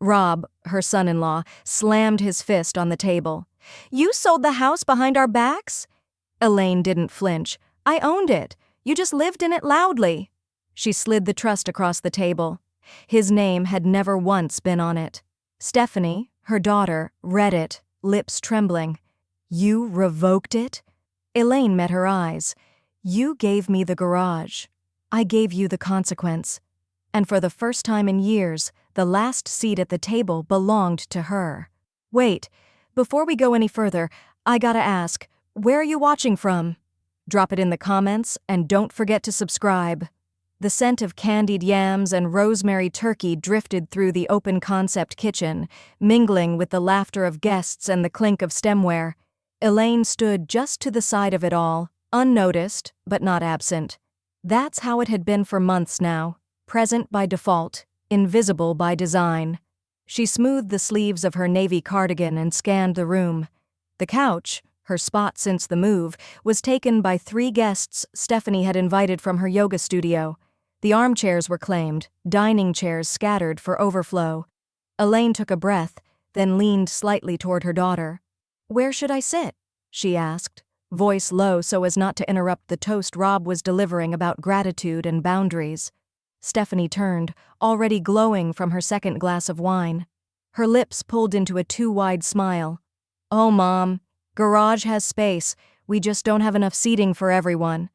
Rob, her son-in-law, slammed his fist on the table. "You sold the house behind our backs?" Elaine didn't flinch. "I owned it. You just lived in it loudly." She slid the trust across the table. His name had never once been on it. Stephanie, her daughter, read it, lips trembling. "You revoked it?" Elaine met her eyes. "You gave me the garage. I gave you the consequence." And for the first time in years, the last seat at the table belonged to her. "Wait, before we go any further, I gotta ask, where are you watching from?" Drop it in the comments, and don't forget to subscribe. The scent of candied yams and rosemary turkey drifted through the open-concept kitchen, mingling with the laughter of guests and the clink of stemware. Elaine stood just to the side of it all, unnoticed, but not absent. That's how it had been for months now, present by default, invisible by design. She smoothed the sleeves of her navy cardigan and scanned the room. The couch, her spot since the move, was taken by 3 guests Stephanie had invited from her yoga studio. The armchairs were claimed, dining chairs scattered for overflow. Elaine took a breath, then leaned slightly toward her daughter. "Where should I sit?" she asked, voice low so as not to interrupt the toast Rob was delivering about gratitude and boundaries. Stephanie turned, already glowing from her second glass of wine. Her lips pulled into a too-wide smile. "Oh, Mom, garage has space. We just don't have enough seating for everyone."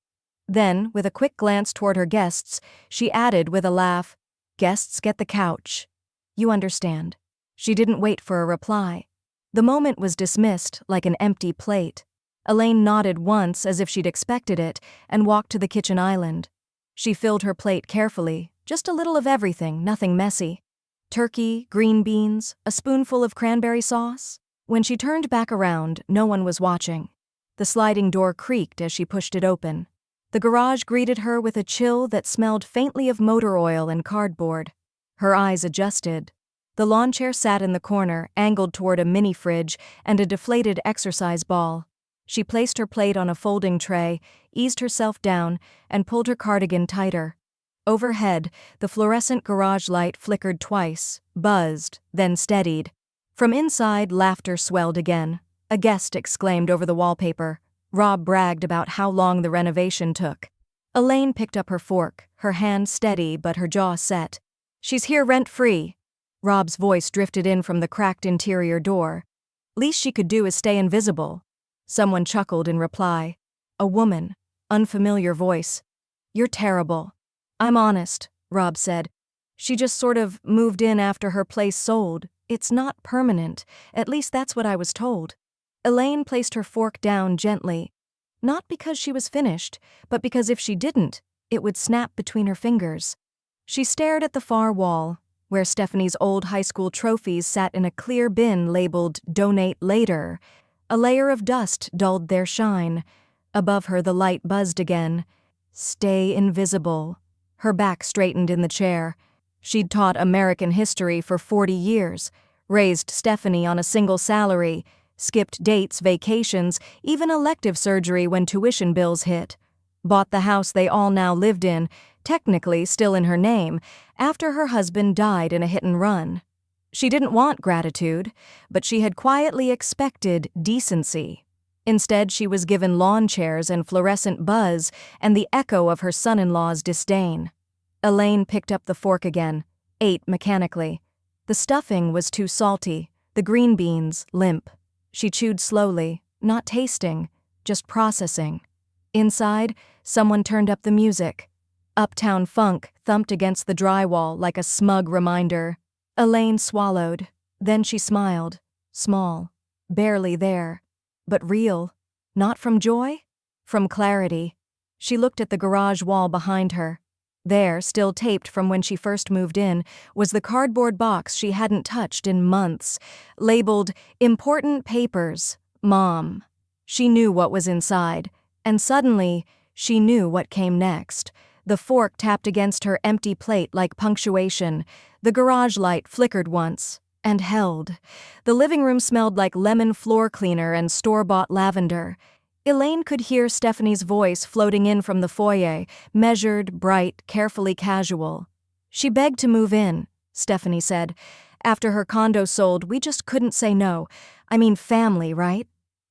Then, with a quick glance toward her guests, she added with a laugh, "Guests get the couch. You understand." She didn't wait for a reply. The moment was dismissed like an empty plate. Elaine nodded once as if she'd expected it and walked to the kitchen island. She filled her plate carefully, just a little of everything, nothing messy. Turkey, green beans, a spoonful of cranberry sauce. When she turned back around, no one was watching. The sliding door creaked as she pushed it open. The garage greeted her with a chill that smelled faintly of motor oil and cardboard. Her eyes adjusted. The lawn chair sat in the corner, angled toward a mini-fridge and a deflated exercise ball. She placed her plate on a folding tray, eased herself down, and pulled her cardigan tighter. Overhead, the fluorescent garage light flickered twice, buzzed, then steadied. From inside, laughter swelled again. A guest exclaimed over the wallpaper. Rob bragged about how long the renovation took. Elaine picked up her fork, her hand steady but her jaw set. "She's here rent-free." Rob's voice drifted in from the cracked interior door. "Least she could do is stay invisible." Someone chuckled in reply. A woman, unfamiliar voice. "You're terrible." "I'm honest," Rob said. "She just sort of moved in after her place sold. It's not permanent. At least that's what I was told." Elaine placed her fork down gently. Not because she was finished, but because if she didn't, it would snap between her fingers. She stared at the far wall, where Stephanie's old high school trophies sat in a clear bin labeled "Donate Later." A layer of dust dulled their shine. Above her the light buzzed again. "Stay invisible." Her back straightened in the chair. She'd taught American history for 40 years, raised Stephanie on a single salary, skipped dates, vacations, even elective surgery when tuition bills hit. Bought the house they all now lived in, technically still in her name, after her husband died in a hit-and-run. She didn't want gratitude, but she had quietly expected decency. Instead, she was given lawn chairs and fluorescent buzz and the echo of her son-in-law's disdain. Elaine picked up the fork again, ate mechanically. The stuffing was too salty, the green beans limp. She chewed slowly, not tasting, just processing. Inside, someone turned up the music. Uptown Funk thumped against the drywall like a smug reminder. Elaine swallowed. Then she smiled. Small. Barely there. But real. Not from joy? From clarity. She looked at the garage wall behind her. There, still taped from when she first moved in, was the cardboard box she hadn't touched in months, labeled "Important Papers, Mom." She knew what was inside, and suddenly, she knew what came next. The fork tapped against her empty plate like punctuation. The garage light flickered once, and held. The living room smelled like lemon floor cleaner and store-bought lavender. Elaine could hear Stephanie's voice floating in from the foyer, measured, bright, carefully casual. "She begged to move in," Stephanie said, After her condo sold, we just couldn't say no. I mean, family, right?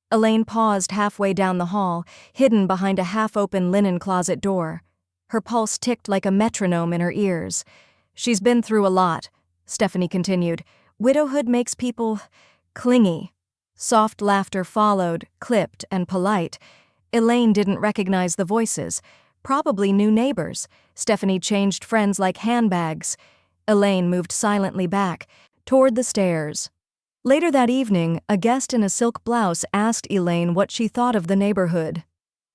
Elaine paused halfway down the hall, hidden behind a half-open linen closet door. Her pulse ticked like a metronome in her ears. She's been through a lot, Stephanie continued. Widowhood makes people clingy. Soft laughter followed, clipped and polite. Elaine didn't recognize the voices. Probably new neighbors. Stephanie changed friends like handbags. Elaine moved silently back, toward the stairs. Later that evening, a guest in a silk blouse asked Elaine what she thought of the neighborhood.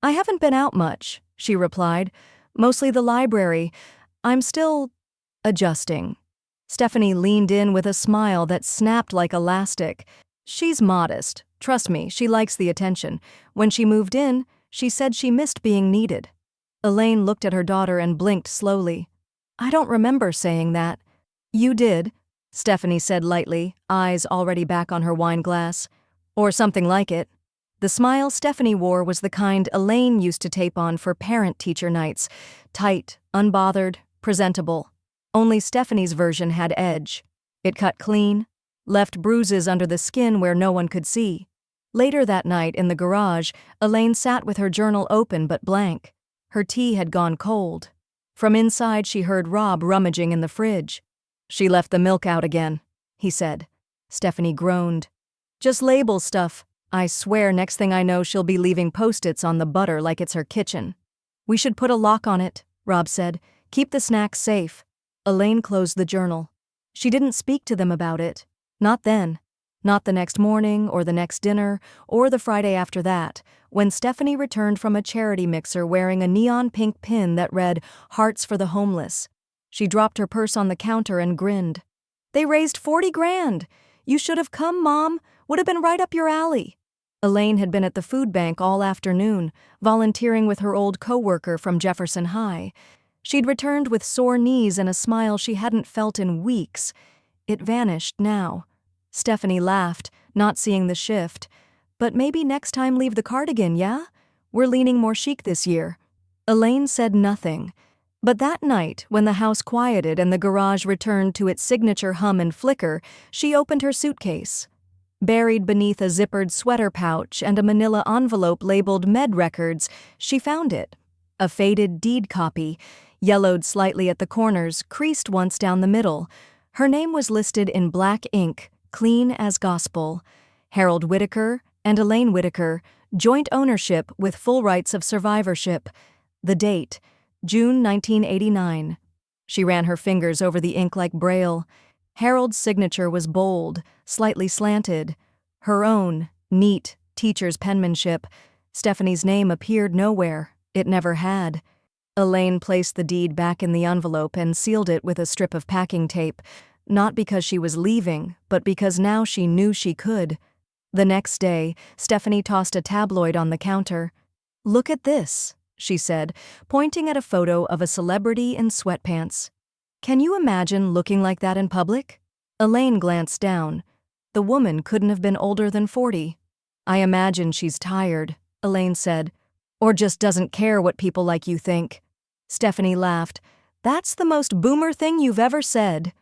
I haven't been out much, she replied. Mostly the library. I'm still adjusting. Stephanie leaned in with a smile that snapped like elastic. She's modest. Trust me, she likes the attention. When she moved in, she said she missed being needed. Elaine looked at her daughter and blinked slowly. I don't remember saying that. You did, Stephanie said lightly, eyes already back on her wine glass. Or something like it. The smile Stephanie wore was the kind Elaine used to tape on for parent-teacher nights. Tight, unbothered, presentable. Only Stephanie's version had edge. It cut clean, left bruises under the skin where no one could see. Later that night in the garage, Elaine sat with her journal open but blank. Her tea had gone cold. From inside she heard Rob rummaging in the fridge. She left the milk out again, he said. Stephanie groaned. Just label stuff. I swear next thing I know she'll be leaving Post-its on the butter like it's her kitchen. We should put a lock on it, Rob said. Keep the snacks safe. Elaine closed the journal. She didn't speak to them about it. Not then. Not the next morning, or the next dinner, or the Friday after that, when Stephanie returned from a charity mixer wearing a neon pink pin that read, Hearts for the Homeless. She dropped her purse on the counter and grinned. They raised 40 grand. You should have come, Mom. Would have been right up your alley. Elaine had been at the food bank all afternoon, volunteering with her old coworker from Jefferson High. She'd returned with sore knees and a smile she hadn't felt in weeks. It vanished now. Stephanie laughed, not seeing the shift. But maybe next time leave the cardigan, yeah? We're leaning more chic this year. Elaine said nothing. But that night, when the house quieted and the garage returned to its signature hum and flicker, she opened her suitcase. Buried beneath a zippered sweater pouch and a manila envelope labeled Med Records, she found it. A faded deed copy, yellowed slightly at the corners, creased once down the middle. Her name was listed in black ink, clean as gospel. Harold Whitaker and Elaine Whitaker, joint ownership with full rights of survivorship. The date, June 1989. She ran her fingers over the ink like Braille. Harold's signature was bold, slightly slanted. Her own, neat, teacher's penmanship. Stephanie's name appeared nowhere. It never had. Elaine placed the deed back in the envelope and sealed it with a strip of packing tape. Not because she was leaving, but because now she knew she could. The next day, Stephanie tossed a tabloid on the counter. Look at this, she said, pointing at a photo of a celebrity in sweatpants. Can you imagine looking like that in public? Elaine glanced down. The woman couldn't have been older than 40. I imagine she's tired, Elaine said, or just doesn't care what people like you think. Stephanie laughed. That's the most boomer thing you've ever said.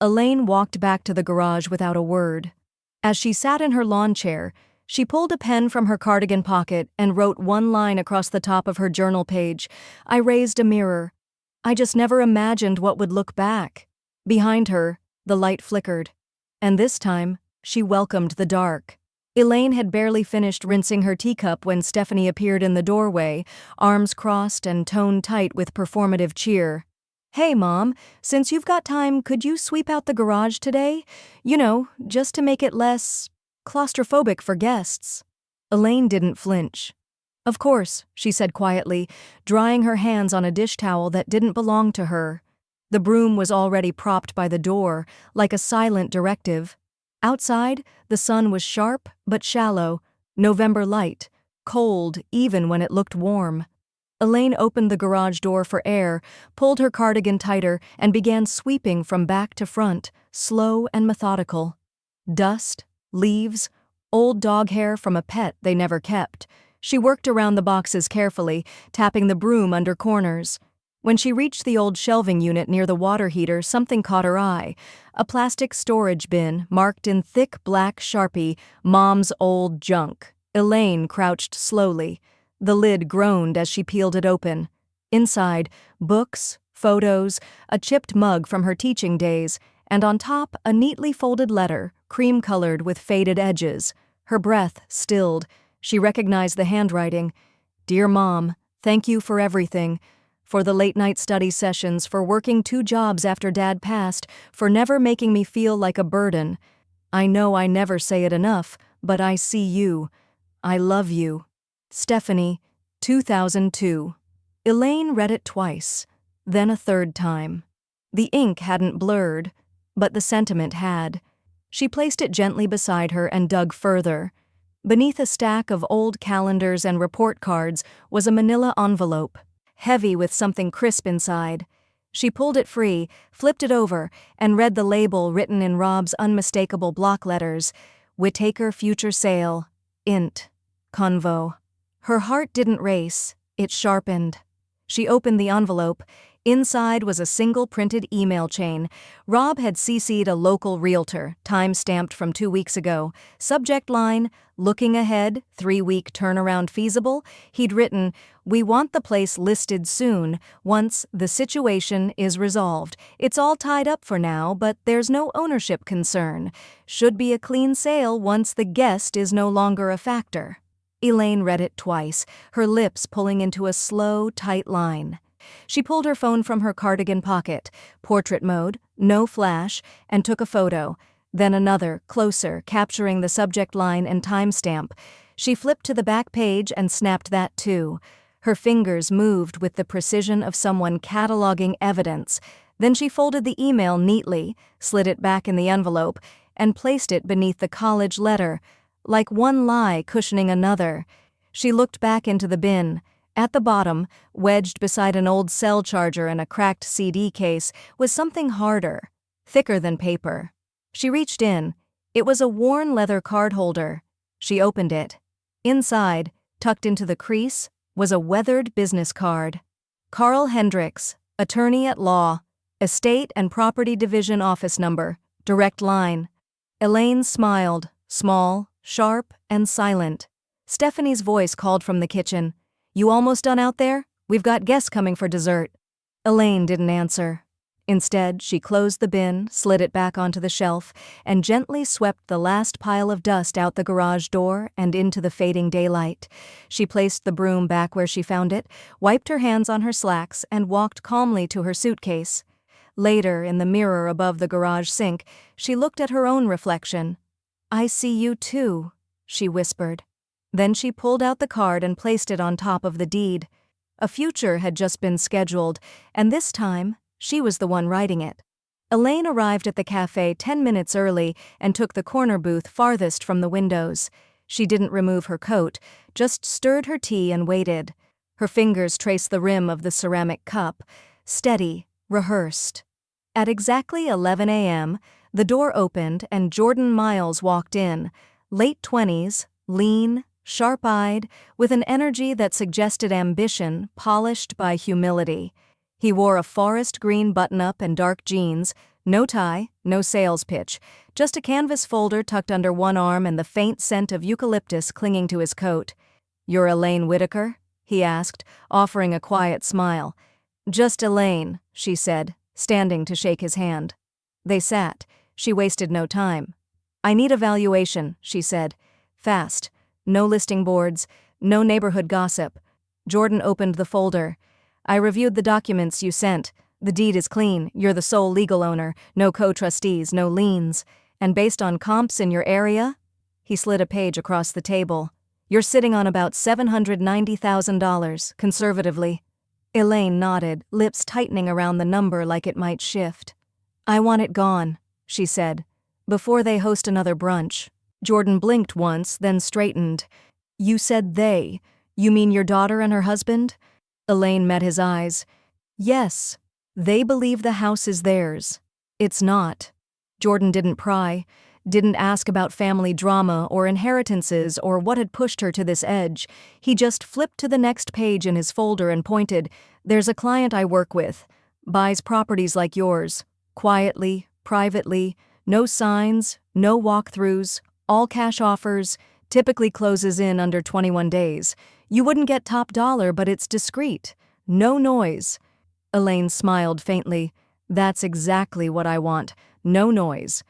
Elaine walked back to the garage without a word. As she sat in her lawn chair, she pulled a pen from her cardigan pocket and wrote one line across the top of her journal page. I raised a mirror. I just never imagined what would look back. Behind her, the light flickered. And this time, she welcomed the dark. Elaine had barely finished rinsing her teacup when Stephanie appeared in the doorway, arms crossed and tone tight with performative cheer. Hey, Mom, since you've got time, could you sweep out the garage today? You know, just to make it less claustrophobic for guests. Elaine didn't flinch. Of course, she said quietly, drying her hands on a dish towel that didn't belong to her. The broom was already propped by the door, like a silent directive. Outside, the sun was sharp but shallow, November light, cold even when it looked warm. Elaine opened the garage door for air, pulled her cardigan tighter, and began sweeping from back to front, slow and methodical. Dust, leaves, old dog hair from a pet they never kept. She worked around the boxes carefully, tapping the broom under corners. When she reached the old shelving unit near the water heater, something caught her eye. A plastic storage bin marked in thick black Sharpie, "Mom's Old Junk." Elaine crouched slowly. The lid groaned as she peeled it open. Inside, books, photos, a chipped mug from her teaching days, and on top a neatly folded letter, cream-colored with faded edges. Her breath stilled. She recognized the handwriting. "Dear Mom, thank you for everything. For the late-night study sessions, for working 2 jobs after Dad passed, for never making me feel like a burden. I know I never say it enough, but I see you. I love you. Stephanie, 2002. Elaine read it twice, then a third time. The ink hadn't blurred, but the sentiment had. She placed it gently beside her and dug further. Beneath a stack of old calendars and report cards was a manila envelope, heavy with something crisp inside. She pulled it free, flipped it over, and read the label written in Rob's unmistakable block letters: Whittaker Future Sale, Int, Convo. Her heart didn't race, it sharpened. She opened the envelope. Inside was a single printed email chain. Rob had CC'd a local realtor, time-stamped from 2 weeks ago. Subject line, "Looking ahead, 3-week turnaround feasible." He'd written, "We want the place listed soon, once the situation is resolved. It's all tied up for now, but there's no ownership concern. Should be a clean sale once the guest is no longer a factor." Elaine read it twice, her lips pulling into a slow, tight line. She pulled her phone from her cardigan pocket, portrait mode, no flash, and took a photo, then another, closer, capturing the subject line and timestamp. She flipped to the back page and snapped that too. Her fingers moved with the precision of someone cataloging evidence. Then she folded the email neatly, slid it back in the envelope, and placed it beneath the college letter, like one lie cushioning another. She looked back into the bin. At the bottom, wedged beside an old cell charger and a cracked CD case, was something harder, thicker than paper. She reached in. It was a worn leather card holder. She opened it. Inside, tucked into the crease, was a weathered business card. Carl Hendricks, attorney at law, estate and property division office number, direct line. Elaine smiled, small, sharp, and silent. Stephanie's voice called from the kitchen. "You almost done out there? We've got guests coming for dessert." Elaine didn't answer. Instead, she closed the bin, slid it back onto the shelf, and gently swept the last pile of dust out the garage door and into the fading daylight. She placed the broom back where she found it, wiped her hands on her slacks, and walked calmly to her suitcase. Later, in the mirror above the garage sink, she looked at her own reflection. "I see you too," she whispered. Then she pulled out the card and placed it on top of the deed. A future had just been scheduled, and this time, she was the one writing it. Elaine arrived at the cafe 10 minutes early and took the corner booth farthest from the windows. She didn't remove her coat, just stirred her tea and waited. Her fingers traced the rim of the ceramic cup, steady, rehearsed. At exactly 11 a.m., the door opened and Jordan Miles walked in, late 20s, lean, sharp-eyed, with an energy that suggested ambition polished by humility. He wore a forest green button-up and dark jeans, no tie, no sales pitch, just a canvas folder tucked under one arm and the faint scent of eucalyptus clinging to his coat. "You're Elaine Whittaker?" he asked, offering a quiet smile. "Just Elaine," she said, standing to shake his hand. They sat. She wasted no time. "I need a valuation," she said. "Fast. No listing boards, no neighborhood gossip." Jordan opened the folder. "I reviewed the documents you sent. The deed is clean, you're the sole legal owner, no co-trustees, no liens. And based on comps in your area?" He slid a page across the table. "You're sitting on about $790,000, conservatively." Elaine nodded, lips tightening around the number like it might shift. "I want it gone," she said, "before they host another brunch." Jordan blinked once, then straightened. "You said they. You mean your daughter and her husband?" Elaine met his eyes. "Yes. They believe the house is theirs. It's not." Jordan didn't pry, didn't ask about family drama or inheritances or what had pushed her to this edge. He just flipped to the next page in his folder and pointed, There's a client I work with. Buys properties like yours. Quietly, privately, no signs, no walkthroughs, all cash offers, typically closes in under 21 days. You wouldn't get top dollar, but it's discreet. No noise. Elaine smiled faintly. That's exactly what I want. No noise.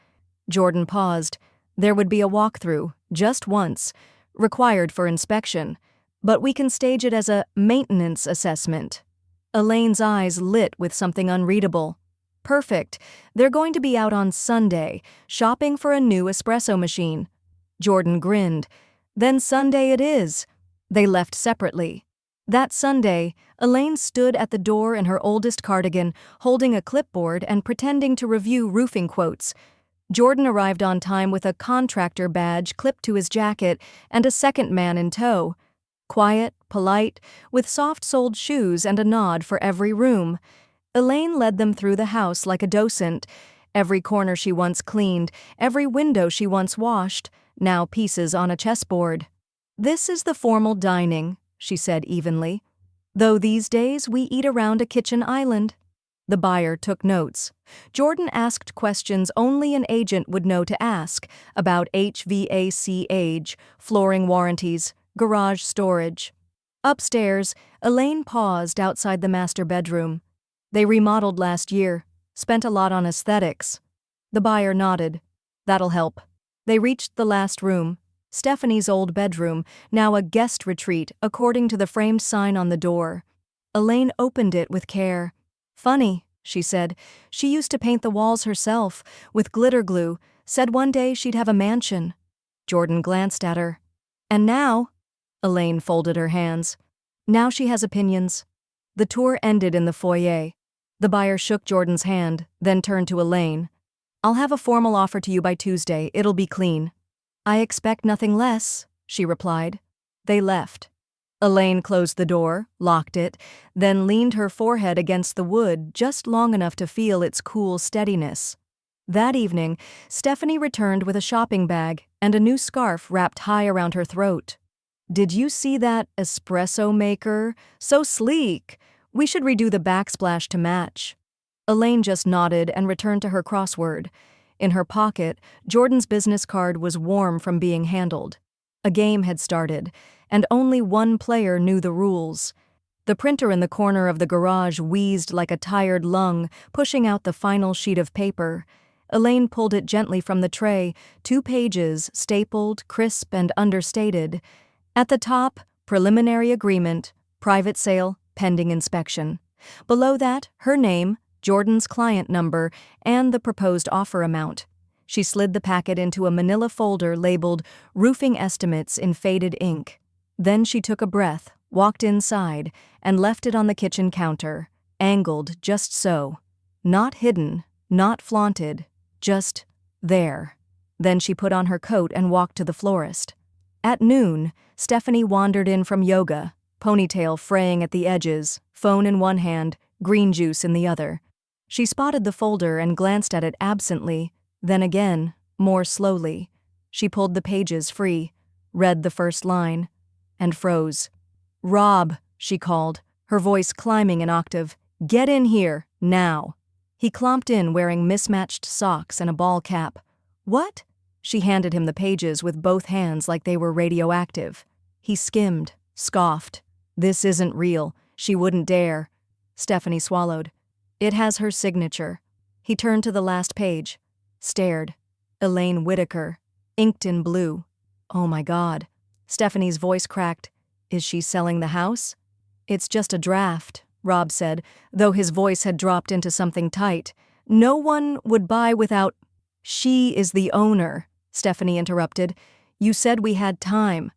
Jordan paused. There would be a walkthrough, just once, required for inspection, but we can stage it as a maintenance assessment. Elaine's eyes lit with something unreadable. Perfect. They're going to be out on Sunday, shopping for a new espresso machine. Jordan grinned. Then Sunday it is. They left separately. That Sunday, Elaine stood at the door in her oldest cardigan, holding a clipboard and pretending to review roofing quotes. Jordan arrived on time with a contractor badge clipped to his jacket and a second man in tow. Quiet, polite, with soft-soled shoes and a nod for every room. Elaine led them through the house like a docent. Every corner she once cleaned, every window she once washed, now pieces on a chessboard. This is the formal dining, she said evenly. Though these days we eat around a kitchen island. The buyer took notes. Jordan asked questions only an agent would know to ask about HVAC age, flooring warranties, garage storage. Upstairs, Elaine paused outside the master bedroom. They remodeled last year, spent a lot on aesthetics. The buyer nodded. That'll help. They reached the last room, Stephanie's old bedroom, now a guest retreat according to the framed sign on the door. Elaine opened it with care. Funny, she said. She used to paint the walls herself, with glitter glue, said one day she'd have a mansion. Jordan glanced at her. And now? Elaine folded her hands. Now she has opinions. The tour ended in the foyer. The buyer shook Jordan's hand, then turned to Elaine. I'll have a formal offer to you by Tuesday. It'll be clean. I expect nothing less, she replied. They left. Elaine closed the door, locked it, then leaned her forehead against the wood just long enough to feel its cool steadiness. That evening, Stephanie returned with a shopping bag and a new scarf wrapped high around her throat. Did you see that espresso maker? So sleek. We should redo the backsplash to match. Elaine just nodded and returned to her crossword. In her pocket, Jordan's business card was warm from being handled. A game had started, and only one player knew the rules. The printer in the corner of the garage wheezed like a tired lung, pushing out the final sheet of paper. Elaine pulled it gently from the tray, 2 pages, stapled, crisp, and understated. At the top, preliminary agreement, private sale, pending inspection. Below that, her name, Jordan's client number, and the proposed offer amount. She slid the packet into a manila folder labeled Roofing Estimates in faded ink. Then she took a breath, walked inside, and left it on the kitchen counter, angled just so. Not hidden, not flaunted, just there. Then she put on her coat and walked to the florist. At noon, Stephanie wandered in from yoga, ponytail fraying at the edges, phone in one hand, green juice in the other. She spotted the folder and glanced at it absently, then again, more slowly. She pulled the pages free, read the first line, and froze. "Rob," she called, her voice climbing an octave. "Get in here, now." He clomped in wearing mismatched socks and a ball cap. "What?" She handed him the pages with both hands like they were radioactive. He skimmed, scoffed. "This isn't real. She wouldn't dare." Stephanie swallowed. "It has her signature." He turned to the last page. Stared. Elaine Whitaker. Inked in blue. "Oh my God." Stephanie's voice cracked. "Is she selling the house?" "It's just a draft," Rob said, though his voice had dropped into something tight. "No one would buy without—" "She is the owner," Stephanie interrupted. "You said we had time."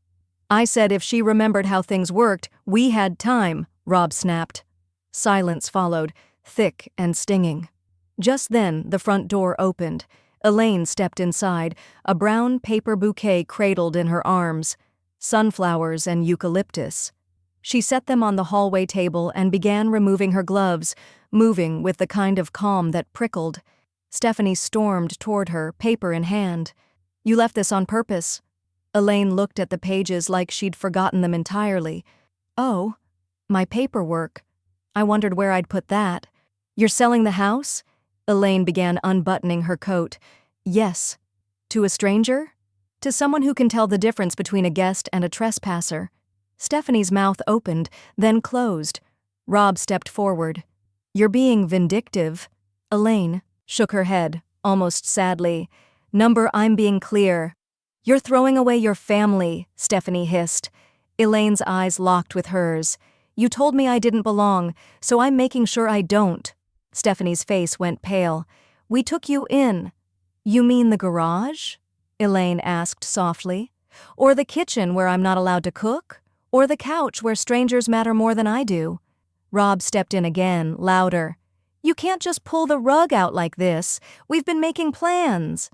"I said if she remembered how things worked, we had time," Rob snapped. Silence followed, thick and stinging. Just then, the front door opened. Elaine stepped inside, a brown paper bouquet cradled in her arms. Sunflowers and eucalyptus. She set them on the hallway table and began removing her gloves, moving with the kind of calm that prickled. Stephanie stormed toward her, paper in hand. "You left this on purpose." Elaine looked at the pages like she'd forgotten them entirely. "Oh, my paperwork. I wondered where I'd put that. You're selling the house? Elaine began unbuttoning her coat. Yes. To a stranger? To someone who can tell the difference between a guest and a trespasser. Stephanie's mouth opened, then closed. Rob stepped forward. You're being vindictive. Elaine shook her head, almost sadly. I'm being clear. You're throwing away your family, Stephanie hissed. Elaine's eyes locked with hers. You told me I didn't belong, so I'm making sure I don't. Stephanie's face went pale. We took you in. You mean the garage? Elaine asked softly. Or the kitchen where I'm not allowed to cook? Or the couch where strangers matter more than I do? Rob stepped in again, louder. You can't just pull the rug out like this. We've been making plans.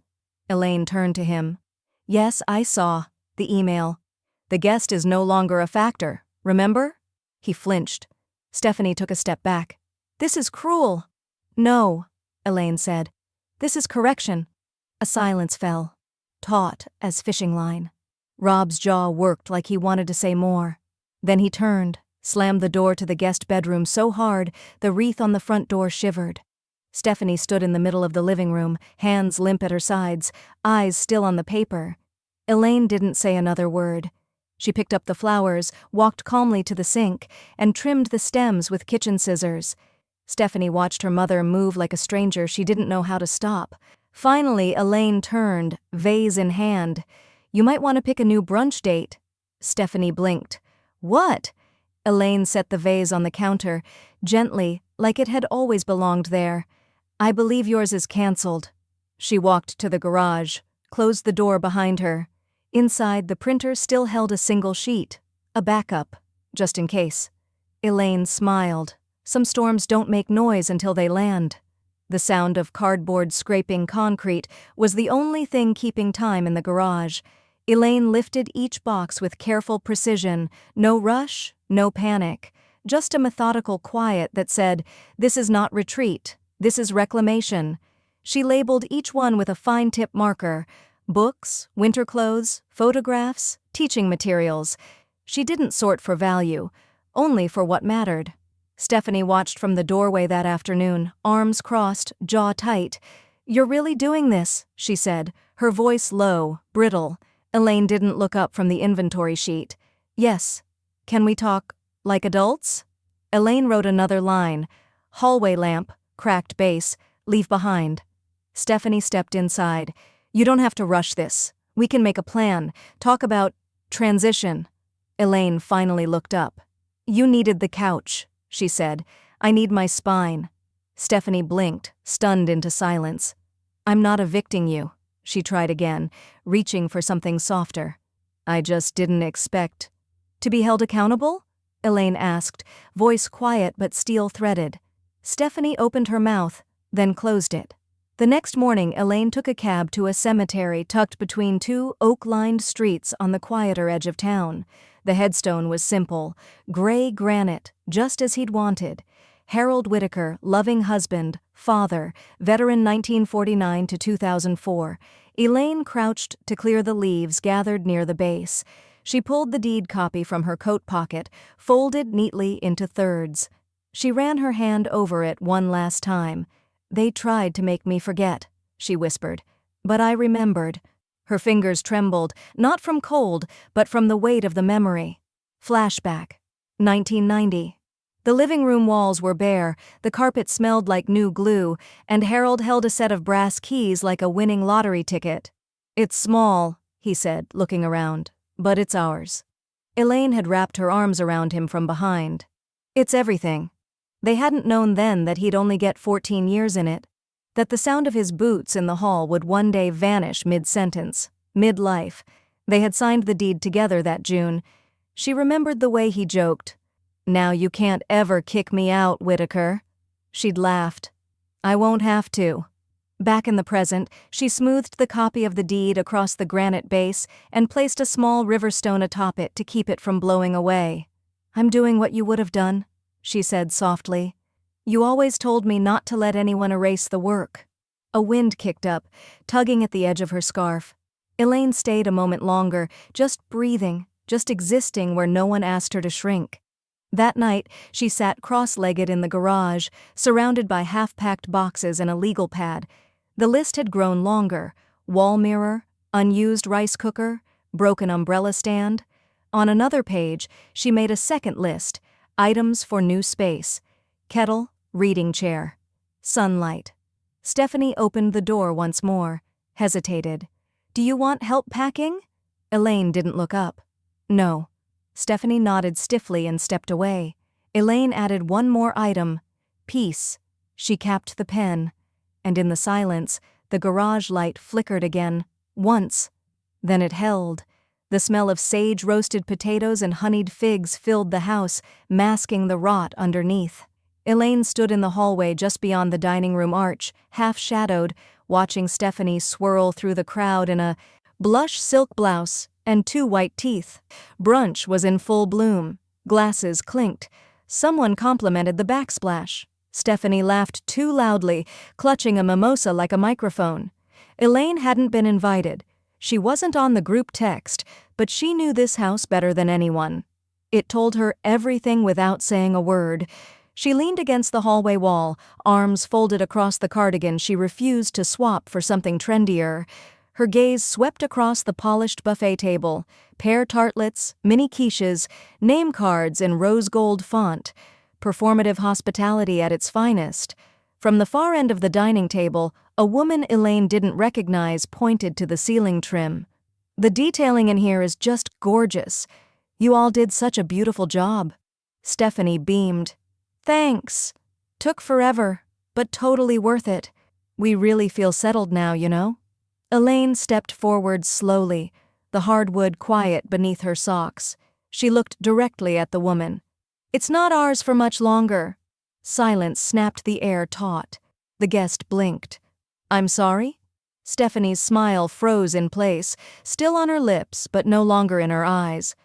Elaine turned to him. Yes, I saw the email. The guest is no longer a factor, remember? He flinched. Stephanie took a step back. This is cruel. No, Elaine said. This is correction. A silence fell, taut as fishing line. Rob's jaw worked like he wanted to say more. Then he turned, slammed the door to the guest bedroom so hard the wreath on the front door shivered. Stephanie stood in the middle of the living room, hands limp at her sides, eyes still on the paper. Elaine didn't say another word. She picked up the flowers, walked calmly to the sink, and trimmed the stems with kitchen scissors. Stephanie watched her mother move like a stranger she didn't know how to stop. Finally, Elaine turned, vase in hand. You might want to pick a new brunch date. Stephanie blinked. What? Elaine set the vase on the counter, gently, like it had always belonged there. I believe yours is cancelled. She walked to the garage, closed the door behind her. Inside, the printer still held a single sheet, a backup, just in case. Elaine smiled. Some storms don't make noise until they land. The sound of cardboard scraping concrete was the only thing keeping time in the garage. Elaine lifted each box with careful precision, no rush, no panic, just a methodical quiet that said, this is not retreat, this is reclamation. She labeled each one with a fine-tip marker, books, winter clothes, photographs, teaching materials. She didn't sort for value, only for what mattered. Stephanie watched from the doorway that afternoon, arms crossed, jaw tight. You're really doing this, she said, her voice low, brittle. Elaine didn't look up from the inventory sheet. Yes. Can we talk like adults? Elaine wrote another line. Hallway lamp, cracked base, leave behind. Stephanie stepped inside. You don't have to rush this. We can make a plan. Talk about transition. Elaine finally looked up. You needed the couch, she said. I need my spine. Stephanie blinked, stunned into silence. I'm not evicting you, she tried again, reaching for something softer. I just didn't expect. To be held accountable? Elaine asked, voice quiet but steel-threaded. Stephanie opened her mouth, then closed it. The next morning, Elaine took a cab to a cemetery tucked between two oak-lined streets on the quieter edge of town. The headstone was simple, gray granite, just as he'd wanted. Harold Whitaker, loving husband, father, veteran 1949 to 2004. Elaine crouched to clear the leaves gathered near the base. She pulled the deed copy from her coat pocket, folded neatly into thirds. She ran her hand over it one last time. They tried to make me forget, she whispered. But I remembered. Her fingers trembled, not from cold, but from the weight of the memory. Flashback. 1990. The living room walls were bare, the carpet smelled like new glue, and Harold held a set of brass keys like a winning lottery ticket. It's small, he said, looking around, but it's ours. Elaine had wrapped her arms around him from behind. It's everything. They hadn't known then that he'd only get 14 years in it, that the sound of his boots in the hall would one day vanish mid-sentence, mid-life. They had signed the deed together that June. She remembered the way he joked, "Now you can't ever kick me out, Whitaker." She'd laughed. "I won't have to." Back in the present, she smoothed the copy of the deed across the granite base and placed a small river stone atop it to keep it from blowing away. "I'm doing what you would have done," she said softly. "You always told me not to let anyone erase the work." A wind kicked up, tugging at the edge of her scarf. Elaine stayed a moment longer, just breathing, just existing where no one asked her to shrink. That night, she sat cross-legged in the garage, surrounded by half-packed boxes and a legal pad. The list had grown longer: wall mirror, unused rice cooker, broken umbrella stand. On another page, she made a second list: items for new space: kettle, reading chair, sunlight. Stephanie opened the door once more, hesitated. "Do you want help packing?" Elaine didn't look up. "No." Stephanie nodded stiffly and stepped away. Elaine added one more item: peace. She capped the pen, and in the silence, the garage light flickered again, once. Then it held. The smell of sage-roasted potatoes and honeyed figs filled the house, masking the rot underneath. Elaine stood in the hallway just beyond the dining room arch, half-shadowed, watching Stephanie swirl through the crowd in a blush silk blouse and 2 white teeth. Brunch was in full bloom. Glasses clinked. Someone complimented the backsplash. Stephanie laughed too loudly, clutching a mimosa like a microphone. Elaine hadn't been invited. She wasn't on the group text, but she knew this house better than anyone. It told her everything without saying a word. She leaned against the hallway wall, arms folded across the cardigan she refused to swap for something trendier. Her gaze swept across the polished buffet table: pear tartlets, mini quiches, name cards in rose gold font. Performative hospitality at its finest. From the far end of the dining table, a woman Elaine didn't recognize pointed to the ceiling trim. "The detailing in here is just gorgeous. You all did such a beautiful job." Stephanie beamed. "Thanks. Took forever, but totally worth it. We really feel settled now, you know." Elaine stepped forward slowly, the hardwood quiet beneath her socks. She looked directly at the woman. "It's not ours for much longer." Silence snapped the air taut. The guest blinked. "I'm sorry?" Stephanie's smile froze in place, still on her lips but no longer in her eyes.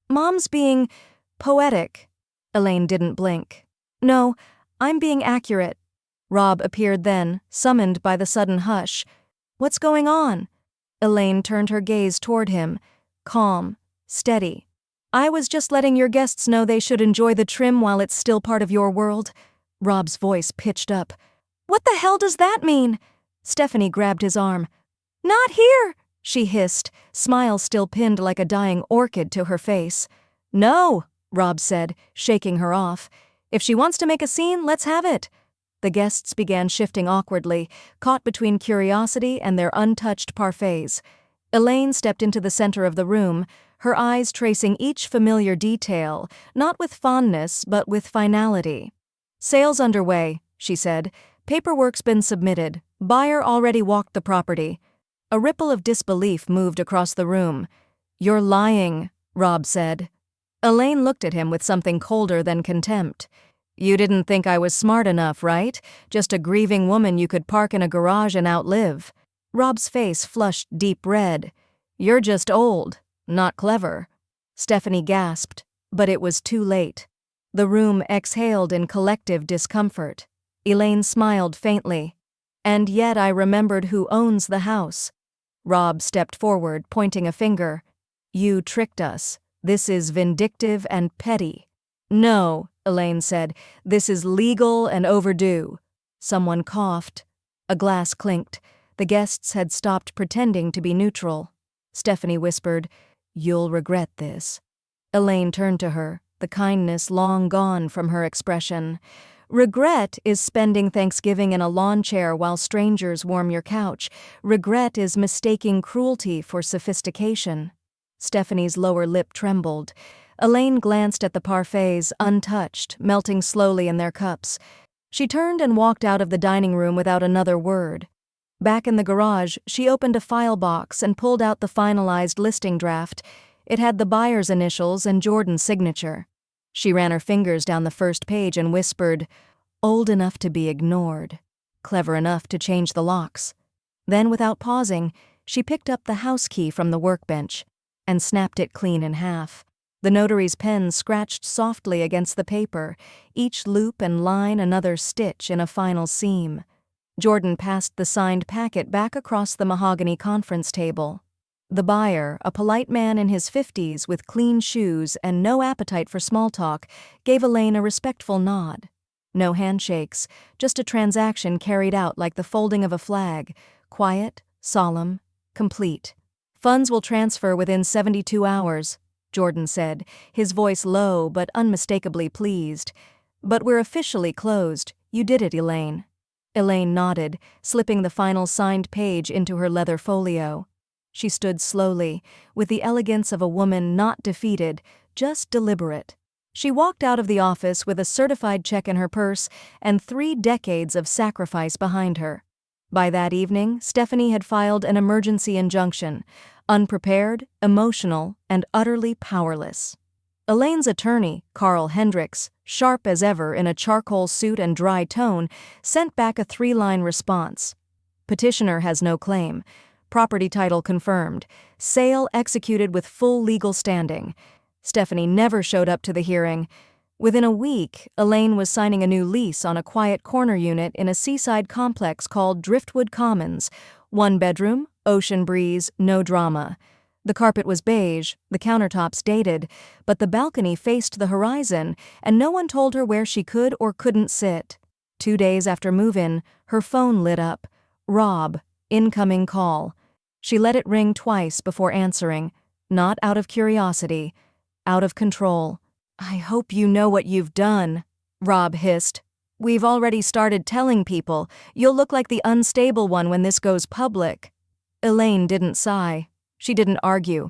"Mom's being poetic." Elaine didn't blink. "No, I'm being accurate." Rob appeared then, summoned by the sudden hush. "What's going on?" Elaine turned her gaze toward him, calm, steady. "I was just letting your guests know they should enjoy the trim while it's still part of your world." Rob's voice pitched up. "What the hell does that mean?" Stephanie grabbed his arm. "Not here," she hissed, smile still pinned like a dying orchid to her face. "No," Rob said, shaking her off. "If she wants to make a scene, let's have it." The guests began shifting awkwardly, caught between curiosity and their untouched parfaits. Elaine stepped into the center of the room, her eyes tracing each familiar detail, not with fondness but with finality. "Sales underway," she said. "Paperwork's been submitted. Buyer already walked the property." A ripple of disbelief moved across the room. "You're lying," Rob said. Elaine looked at him with something colder than contempt. "You didn't think I was smart enough, right? Just a grieving woman you could park in a garage and outlive." Rob's face flushed deep red. "You're just old, not clever." Stephanie gasped, but it was too late. The room exhaled in collective discomfort. Elaine smiled faintly. "And yet I remembered who owns the house." Rob stepped forward, pointing a finger. "You tricked us. This is vindictive and petty." "No," Elaine said. "This is legal and overdue." Someone coughed. A glass clinked. The guests had stopped pretending to be neutral. Stephanie whispered, "You'll regret this." Elaine turned to her, the kindness long gone from her expression. "Regret is spending Thanksgiving in a lawn chair while strangers warm your couch. Regret is mistaking cruelty for sophistication." Stephanie's lower lip trembled. Elaine glanced at the parfaits, untouched, melting slowly in their cups. She turned and walked out of the dining room without another word. Back in the garage, she opened a file box and pulled out the finalized listing draft. It had the buyer's initials and Jordan's signature. She ran her fingers down the first page and whispered, "Old enough to be ignored, clever enough to change the locks." Then, without pausing, she picked up the house key from the workbench and snapped it clean in half. The notary's pen scratched softly against the paper, each loop and line another stitch in a final seam. Jordan passed the signed packet back across the mahogany conference table. The buyer, a polite man in his 50s with clean shoes and no appetite for small talk, gave Elaine a respectful nod. No handshakes, just a transaction carried out like the folding of a flag, quiet, solemn, complete. "Funds will transfer within 72 hours, Jordan said, his voice low but unmistakably pleased. "But we're officially closed. You did it, Elaine." Elaine nodded, slipping the final signed page into her leather folio. She stood slowly, with the elegance of a woman not defeated, just deliberate. She walked out of the office with a certified check in her purse and 3 decades of sacrifice behind her. By that evening, Stephanie had filed an emergency injunction, unprepared, emotional, and utterly powerless. Elaine's attorney, Carl Hendricks, sharp as ever in a charcoal suit and dry tone, sent back a 3-line response. Petitioner has no claim. Property title confirmed. Sale executed with full legal standing. Stephanie never showed up to the hearing. Within a week, Elaine was signing a new lease on a quiet corner unit in a seaside complex called Driftwood Commons. 1 bedroom, ocean breeze, no drama. The carpet was beige, the countertops dated, but the balcony faced the horizon, and no one told her where she could or couldn't sit. 2 days after move-in, her phone lit up. Rob, incoming call. She let it ring twice before answering, not out of curiosity, out of control. "I hope you know what you've done," Rob hissed. "We've already started telling people. You'll look like the unstable one when this goes public." Elaine didn't sigh. She didn't argue.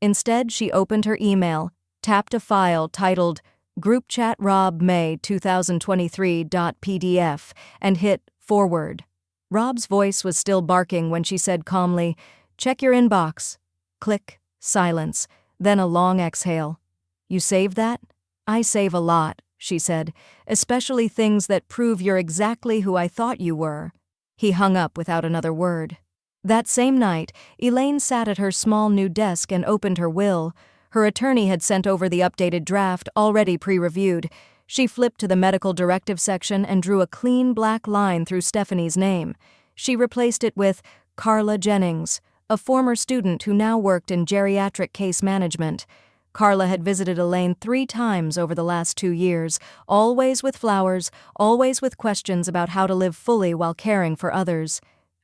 Instead, she opened her email, tapped a file titled Group Chat Rob May 2023.pdf, and hit forward. Rob's voice was still barking when she said calmly, "Check your inbox." Click, silence, then a long exhale. "You saved that?" "I save a lot," she said, "especially things that prove you're exactly who I thought you were." He hung up without another word. That same night, Elaine sat at her small new desk and opened her will. Her attorney had sent over the updated draft, already pre-reviewed. She flipped to the medical directive section and drew a clean black line through Stephanie's name. She replaced it with Carla Jennings, a former student who now worked in geriatric case management. Carla had visited Elaine 3 times over the last 2 years, always with flowers, always with questions about how to live fully while caring for others.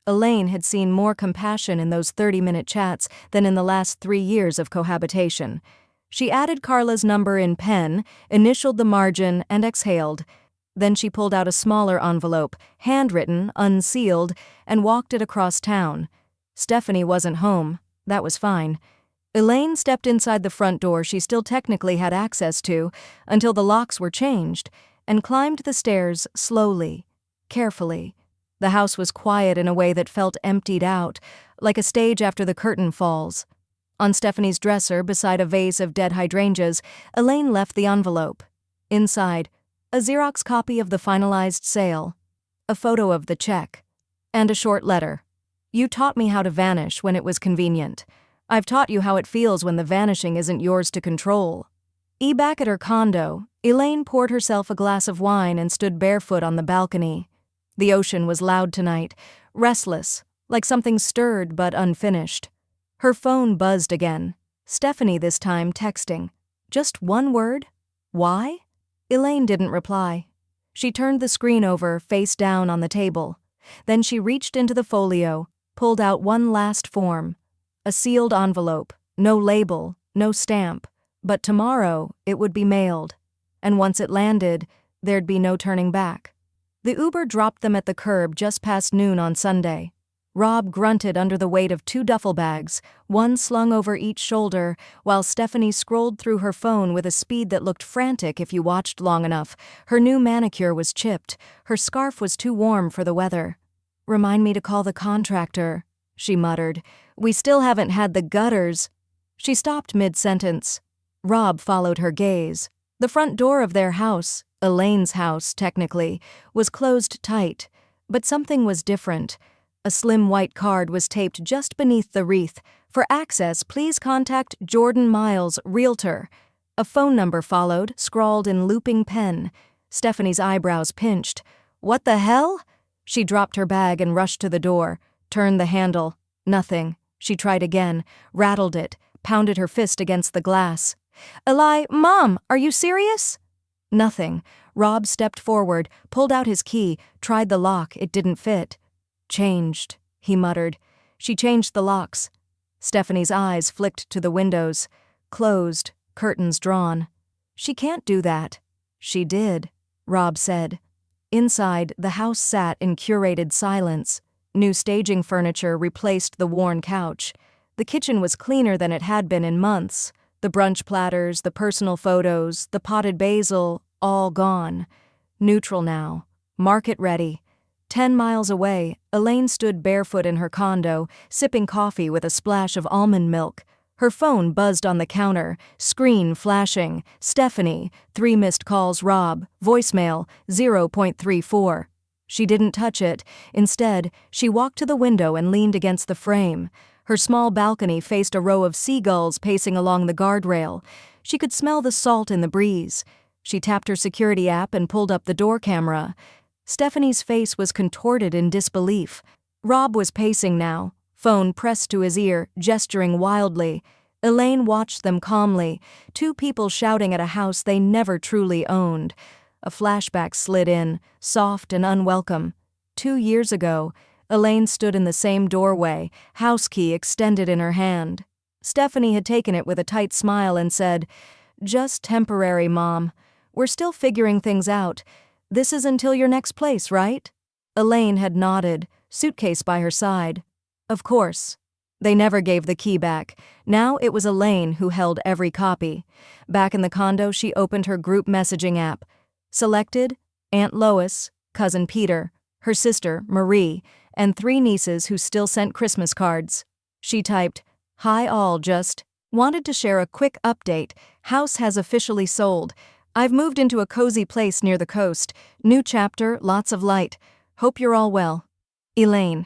Elaine had seen more compassion in those 30-minute chats than in the last 3 years of cohabitation. She added Carla's number in pen, initialed the margin, and exhaled. Then she pulled out a smaller envelope, handwritten, unsealed, and walked it across town. Stephanie wasn't home. That was fine. Elaine stepped inside the front door she still technically had access to, until the locks were changed, and climbed the stairs slowly, carefully. The house was quiet in a way that felt emptied out, like a stage after the curtain falls. On Stephanie's dresser, beside a vase of dead hydrangeas, Elaine left the envelope. Inside, a Xerox copy of the finalized sale, a photo of the check, and a short letter. "You taught me how to vanish when it was convenient. I've taught you how it feels when the vanishing isn't yours to control." Back at her condo, Elaine poured herself a glass of wine and stood barefoot on the balcony. The ocean was loud tonight, restless, like something stirred but unfinished. Her phone buzzed again. Stephanie this time texting. Just one word? Why? Elaine didn't reply. She turned the screen over, face down on the table. Then she reached into the folio, pulled out one last form. A sealed envelope, no label, no stamp. But tomorrow it would be mailed. And once it landed, there'd be no turning back. The Uber dropped them at the curb just past noon on Sunday. Rob grunted under the weight of 2 duffel bags, one slung over each shoulder, while Stephanie scrolled through her phone with a speed that looked frantic if you watched long enough. Her new manicure was chipped. Her scarf was too warm for the weather. "Remind me to call the contractor," she muttered. "We still haven't had the gutters." She stopped mid-sentence. Rob followed her gaze. The front door of their house, Elaine's house, technically, was closed tight, but something was different. A slim white card was taped just beneath the wreath. "For access, please contact Jordan Miles, Realtor." A phone number followed, scrawled in looping pen. Stephanie's eyebrows pinched. "What the hell?" She dropped her bag and rushed to the door, turned the handle. Nothing. She tried again, rattled it, pounded her fist against the glass. "Eli, Mom, are you serious?" Nothing. Rob stepped forward, pulled out his key, tried the lock. It didn't fit. "Changed," he muttered. She changed the locks. Stephanie's eyes flicked to the windows. Closed, curtains drawn. "She can't do that." "She did," Rob said. Inside, the house sat in curated silence. New staging furniture replaced the worn couch. The kitchen was cleaner than it had been in months. The brunch platters, the personal photos, the potted basil, all gone. Neutral now. Market ready. 10 miles away, Elaine stood barefoot in her condo, sipping coffee with a splash of almond milk. Her phone buzzed on the counter, screen flashing. Stephanie, 3 missed calls. Rob, voicemail, 0.34. She didn't touch it. Instead, she walked to the window and leaned against the frame. Her small balcony faced a row of seagulls pacing along the guardrail. She could smell the salt in the breeze. She tapped her security app and pulled up the door camera. Stephanie's face was contorted in disbelief. Rob was pacing now, phone pressed to his ear, gesturing wildly. Elaine watched them calmly, 2 people shouting at a house they never truly owned. A flashback slid in, soft and unwelcome. 2 years ago, Elaine stood in the same doorway, house key extended in her hand. Stephanie had taken it with a tight smile and said, "Just temporary, Mom. We're still figuring things out. This is until your next place, right?" Elaine had nodded, suitcase by her side. Of course. They never gave the key back. Now it was Elaine who held every copy. Back in the condo, she opened her group messaging app. Selected, Aunt Lois, Cousin Peter, her sister, Marie, and 3 nieces who still sent Christmas cards. She typed, "Hi all, just wanted to share a quick update. House has officially sold. I've moved into a cozy place near the coast. New chapter, lots of light. Hope you're all well. Elaine."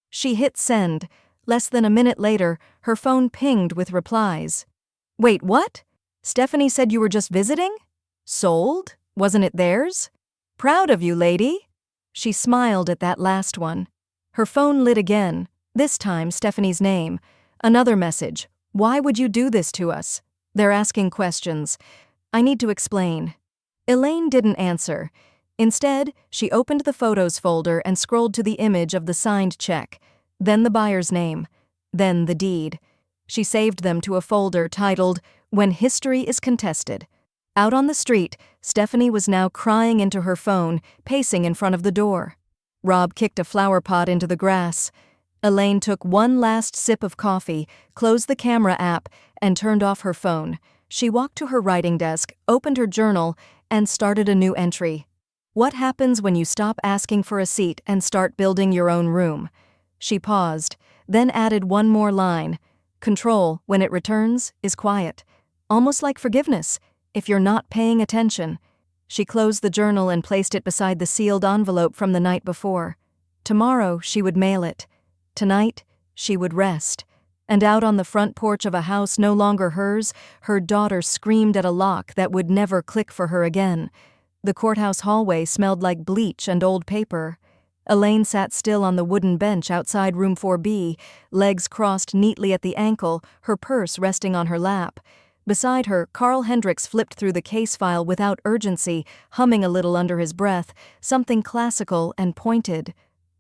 She hit send. Less than a minute later, her phone pinged with replies. "Wait, what? Stephanie said you were just visiting? Sold? Wasn't it theirs? Proud of you, lady." She smiled at that last one. Her phone lit again, this time Stephanie's name. Another message. "Why would you do this to us? They're asking questions. I need to explain." Elaine didn't answer. Instead, she opened the photos folder and scrolled to the image of the signed check, then the buyer's name, then the deed. She saved them to a folder titled, "When History is Contested." Out on the street, Stephanie was now crying into her phone, pacing in front of the door. Rob kicked a flower pot into the grass. Elaine took one last sip of coffee, closed the camera app, and turned off her phone. She walked to her writing desk, opened her journal, and started a new entry. What happens when you stop asking for a seat and start building your own room? She paused, then added one more line. Control, when it returns, is quiet. Almost like forgiveness, if you're not paying attention. She closed the journal and placed it beside the sealed envelope from the night before. Tomorrow, she would mail it. Tonight, she would rest. And out on the front porch of a house no longer hers, her daughter screamed at a lock that would never click for her again. The courthouse hallway smelled like bleach and old paper. Elaine sat still on the wooden bench outside room 4B, legs crossed neatly at the ankle, her purse resting on her lap. Beside her, Carl Hendricks flipped through the case file without urgency, humming a little under his breath, something classical and pointed.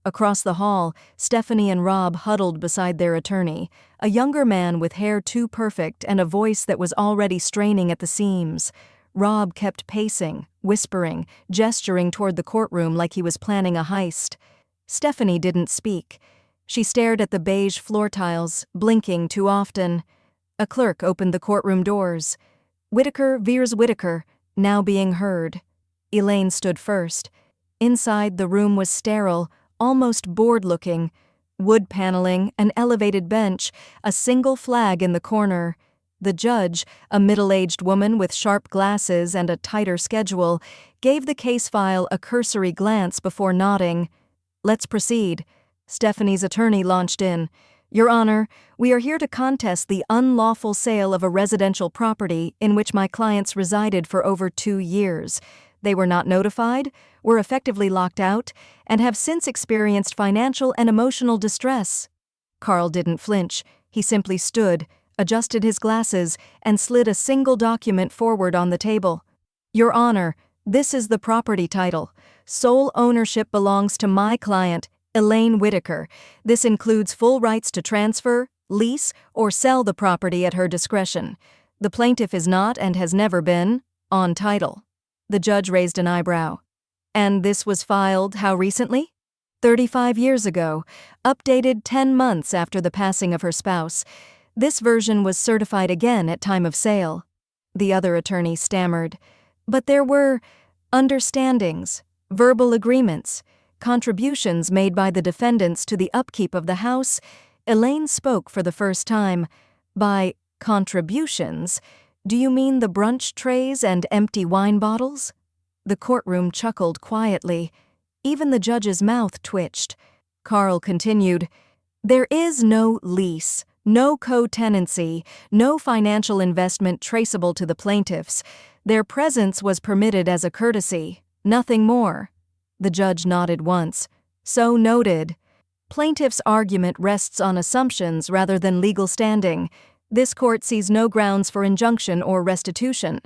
Across the hall, Stephanie and Rob huddled beside their attorney, a younger man with hair too perfect and a voice that was already straining at the seams. Rob kept pacing, whispering, gesturing toward the courtroom like he was planning a heist. Stephanie didn't speak. She stared at the beige floor tiles, blinking too often. A clerk opened the courtroom doors. Whitaker Veers Whitaker, now being heard. Elaine stood first. Inside, the room was sterile, almost bored-looking. Wood paneling, an elevated bench, a single flag in the corner. The judge, a middle-aged woman with sharp glasses and a tighter schedule, gave the case file a cursory glance before nodding. "Let's proceed." Stephanie's attorney launched in. "Your Honor, we are here to contest the unlawful sale of a residential property in which my clients resided for over 2 years. They were not notified, were effectively locked out, and have since experienced financial and emotional distress." Carl didn't flinch. He simply stood, adjusted his glasses, and slid a single document forward on the table. Your Honor, this is the property title. Sole ownership belongs to my client, Elaine Whitaker. This includes full rights to transfer, lease, or sell the property at her discretion. The plaintiff is not and has never been on title. The judge raised an eyebrow. And this was filed how recently? 35 years ago, updated 10 months after the passing of her spouse. This version was certified again at time of sale. The other attorney stammered. But there were understandings, verbal agreements, contributions made by the defendants to the upkeep of the house. Elaine spoke for the first time. By contributions, do you mean the brunch trays and empty wine bottles? The courtroom chuckled quietly. Even the judge's mouth twitched. Carl continued, There is no lease, no co-tenancy, no financial investment traceable to the plaintiffs. Their presence was permitted as a courtesy, nothing more. The judge nodded once. So noted. Plaintiff's argument rests on assumptions rather than legal standing. This court sees no grounds for injunction or restitution.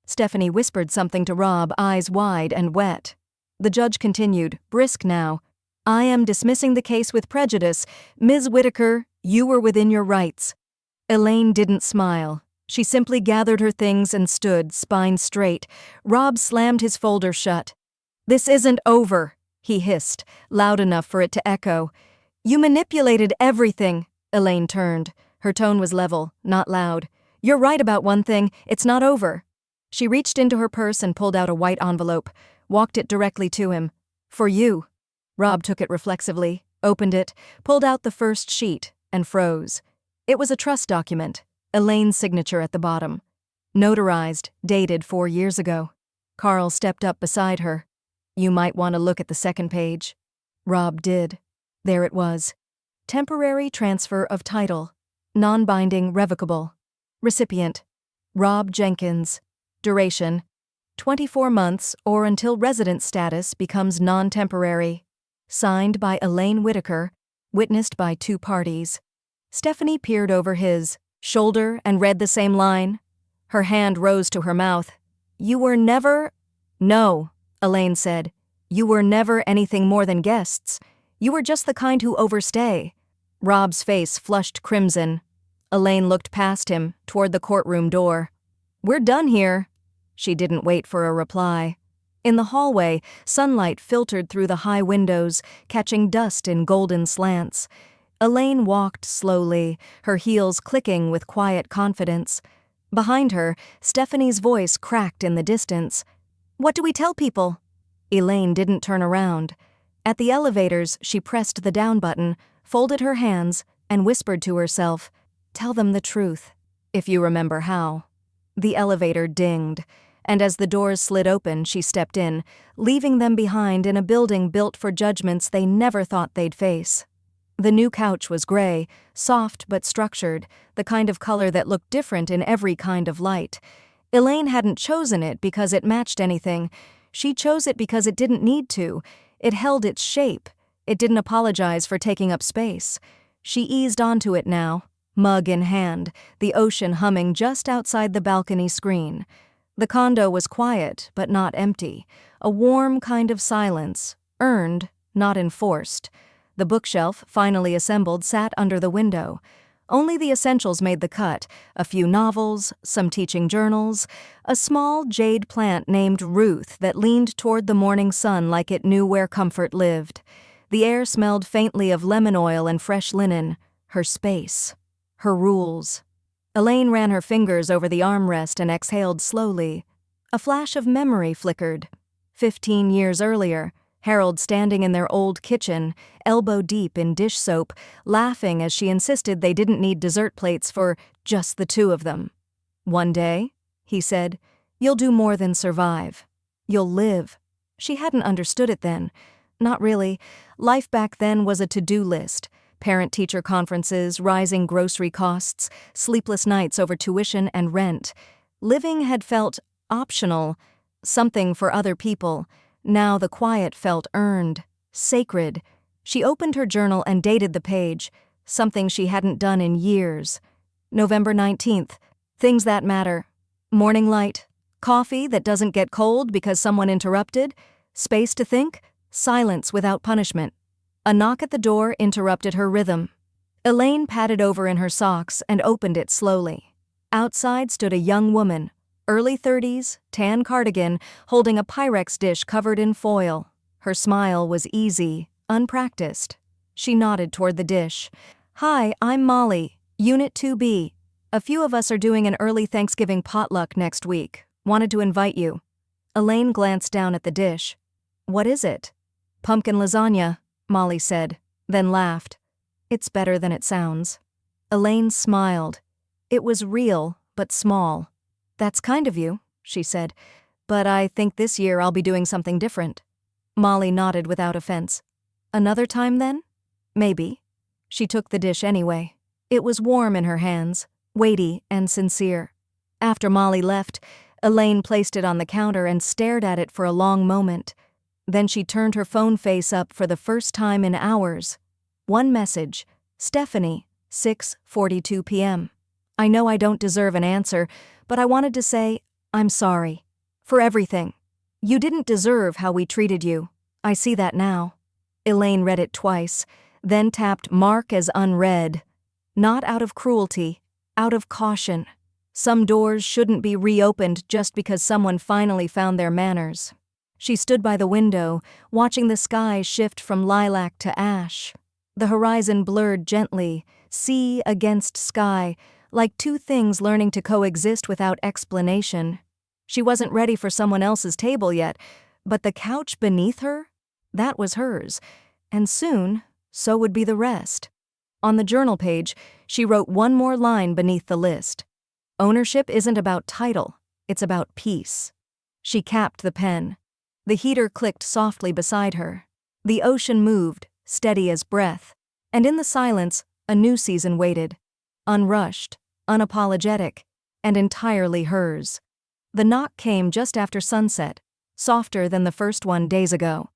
Stephanie whispered something to Rob, eyes wide and wet. The judge continued, brisk now. I am dismissing the case with prejudice. Ms. Whitaker, you were within your rights. Elaine didn't smile. She simply gathered her things and stood, spine straight. Rob slammed his folder shut. This isn't over, he hissed, loud enough for it to echo. You manipulated everything. Elaine turned. Her tone was level, not loud. You're right about one thing, it's not over. She reached into her purse and pulled out a white envelope, walked it directly to him. For you. Rob took it reflexively, opened it, pulled out the first sheet, and froze. It was a trust document, Elaine's signature at the bottom. Notarized, dated 4 years ago. Carl stepped up beside her. You might want to look at the second page. Rob did. There it was. Temporary transfer of title. Non-binding revocable. Recipient. Rob Jenkins. Duration. 24 months or until resident status becomes non-temporary. Signed by Elaine Whitaker. Witnessed by 2 parties. Stephanie peered over his shoulder and read the same line. Her hand rose to her mouth. You were never... No, Elaine said. You were never anything more than guests. You were just the kind who overstay. Rob's face flushed crimson. Elaine looked past him, toward the courtroom door. We're done here. She didn't wait for a reply. In the hallway, sunlight filtered through the high windows, catching dust in golden slants. Elaine walked slowly, her heels clicking with quiet confidence. Behind her, Stephanie's voice cracked in the distance. What do we tell people? Elaine didn't turn around. At the elevators, she pressed the down button, folded her hands, and whispered to herself, Tell them the truth, if you remember how. The elevator dinged, and as the doors slid open, she stepped in, leaving them behind in a building built for judgments they never thought they'd face. The new couch was gray, soft but structured, the kind of color that looked different in every kind of light. Elaine hadn't chosen it because it matched anything. She chose it because it didn't need to. It held its shape. It didn't apologize for taking up space. She eased onto it now, mug in hand, the ocean humming just outside the balcony screen. The condo was quiet, but not empty. A warm kind of silence, earned, not enforced. The bookshelf, finally assembled, sat under the window. Only the essentials made the cut, a few novels, some teaching journals, a small jade plant named Ruth that leaned toward the morning sun like it knew where comfort lived. The air smelled faintly of lemon oil and fresh linen. Her space. Her rules. Elaine ran her fingers over the armrest and exhaled slowly. A flash of memory flickered. 15 years earlier, Harold standing in their old kitchen, elbow deep in dish soap, laughing as she insisted they didn't need dessert plates for just the 2 of them. One day, he said, you'll do more than survive. You'll live. She hadn't understood it then. Not really. Life back then was a to-do list. Parent-teacher conferences, rising grocery costs, sleepless nights over tuition and rent. Living had felt optional, something for other people. Now the quiet felt earned, sacred. She opened her journal and dated the page, something she hadn't done in years. November 19th. Things that matter. Morning light. Coffee that doesn't get cold because someone interrupted. Space to think. Silence without punishment. A knock at the door interrupted her rhythm. Elaine patted over in her socks and opened it slowly. Outside stood a young woman, early 30s, tan cardigan, holding a Pyrex dish covered in foil. Her smile was easy, unpracticed. She nodded toward the dish. "Hi, I'm Molly, Unit 2B. A few of us are doing an early Thanksgiving potluck next week. Wanted to invite you." Elaine glanced down at the dish. "What is it?" "Pumpkin lasagna," Molly said, then laughed. "It's better than it sounds." Elaine smiled. It was real, but small. "That's kind of you," she said, "but I think this year I'll be doing something different." Molly nodded without offense. "Another time then?" "Maybe." She took the dish anyway. It was warm in her hands, weighty and sincere. After Molly left, Elaine placed it on the counter and stared at it for a long moment. Then she turned her phone face up for the first time in hours. One message, "Stephanie, 6:42 p.m. I know I don't deserve an answer, but I wanted to say, I'm sorry. For everything. You didn't deserve how we treated you. I see that now." Elaine read it twice, then tapped mark as unread. Not out of cruelty, out of caution. Some doors shouldn't be reopened just because someone finally found their manners. She stood by the window, watching the sky shift from lilac to ash. The horizon blurred gently, sea against sky, like two things learning to coexist without explanation. She wasn't ready for someone else's table yet, but the couch beneath her? That was hers, and soon, so would be the rest. On the journal page, she wrote one more line beneath the list. "Ownership isn't about title, it's about peace." She capped the pen. The heater clicked softly beside her. The ocean moved, steady as breath, and in the silence, a new season waited. Unrushed, unapologetic, and entirely hers. The knock came just after sunset, softer than the first one days ago.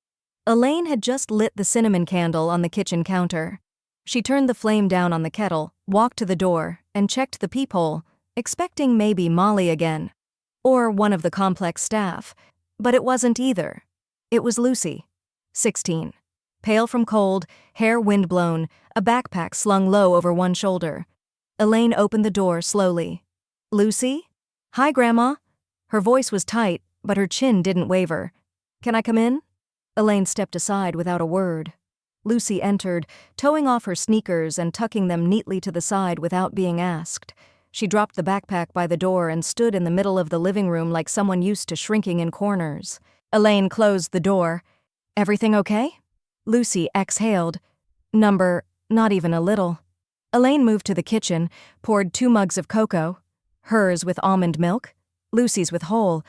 Elaine had just lit the cinnamon candle on the kitchen counter. She turned the flame down on the kettle, walked to the door, and checked the peephole, expecting maybe Molly again. Or one of the complex staff. But it wasn't either. It was Lucy, 16. Pale from cold, hair windblown, a backpack slung low over one shoulder. Elaine opened the door slowly. "Lucy?" "Hi, Grandma." Her voice was tight, but her chin didn't waver. "Can I come in?" Elaine stepped aside without a word. Lucy entered, towing off her sneakers and tucking them neatly to the side without being asked. She dropped the backpack by the door and stood in the middle of the living room like someone used to shrinking in corners. Elaine closed the door. "Everything okay?" Lucy exhaled. Not even a little." Elaine moved to the kitchen, poured 2 mugs of cocoa, hers with almond milk, Lucy's with whole,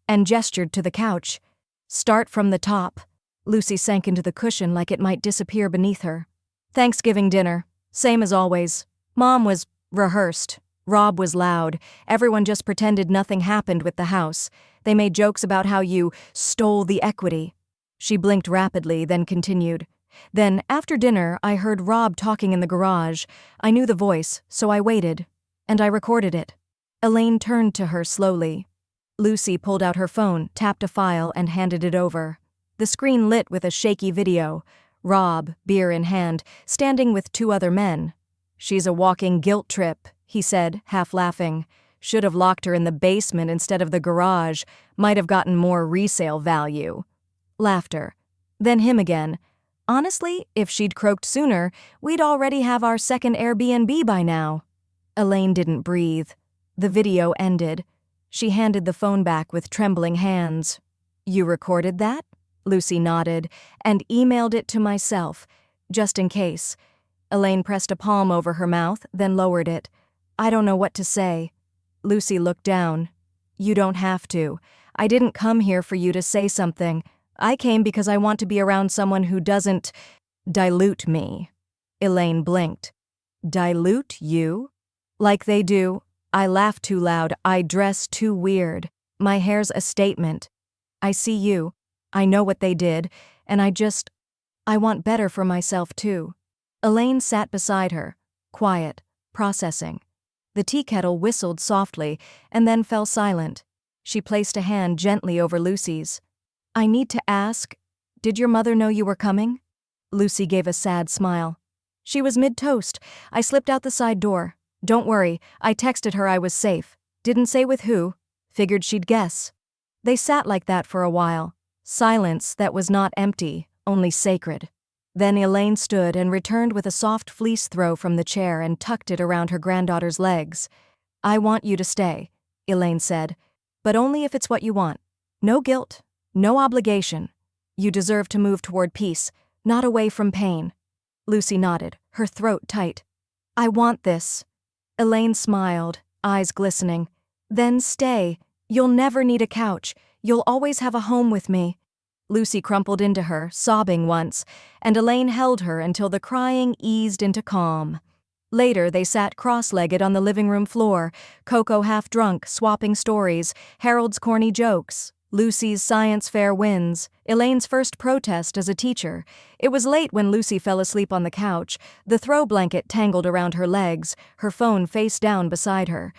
and gestured to the couch. "Start from the top." Lucy sank into the cushion like it might disappear beneath her. "Thanksgiving dinner. Same as always. Mom was rehearsed. Rob was loud. Everyone just pretended nothing happened with the house. They made jokes about how you stole the equity." She blinked rapidly, then continued. "Then, after dinner, I heard Rob talking in the garage. I knew the voice, so I waited. And I recorded it." Elaine turned to her slowly. Lucy pulled out her phone, tapped a file, and handed it over. The screen lit with a shaky video. Rob, beer in hand, standing with 2 other men. "She's a walking guilt trip," he said, half laughing. "Should have locked her in the basement instead of the garage. Might have gotten more resale value." Laughter. Then him again. "Honestly, if she'd croaked sooner, we'd already have our second Airbnb by now." Elaine didn't breathe. The video ended. She handed the phone back with trembling hands. "You recorded that?" Lucy nodded, "and emailed it to myself, just in case." Elaine pressed a palm over her mouth, then lowered it. "I don't know what to say." Lucy looked down. "You don't have to. I didn't come here for you to say something. I came because I want to be around someone who doesn't dilute me." Elaine blinked. "Dilute you?" "Like they do. I laugh too loud. I dress too weird. My hair's a statement. I see you. I know what they did, and I want better for myself too." Elaine sat beside her, quiet, processing. The tea kettle whistled softly and then fell silent. She placed a hand gently over Lucy's. "I need to ask, did your mother know you were coming?" Lucy gave a sad smile. "She was mid-toast. I slipped out the side door. Don't worry, I texted her I was safe. Didn't say with who. Figured she'd guess." They sat like that for a while. Silence that was not empty, only sacred. Then Elaine stood and returned with a soft fleece throw from the chair and tucked it around her granddaughter's legs. "I want you to stay," Elaine said, "but only if it's what you want. No guilt, no obligation. You deserve to move toward peace, not away from pain." Lucy nodded, her throat tight. "I want this." Elaine smiled, eyes glistening. "Then stay. You'll never need a couch. You'll always have a home with me." Lucy crumpled into her, sobbing once, and Elaine held her until the crying eased into calm. Later, they sat cross-legged on the living room floor, Coco half-drunk, swapping stories, Harold's corny jokes, Lucy's science fair wins, Elaine's first protest as a teacher. It was late when Lucy fell asleep on the couch, the throw blanket tangled around her legs, her phone face down beside her.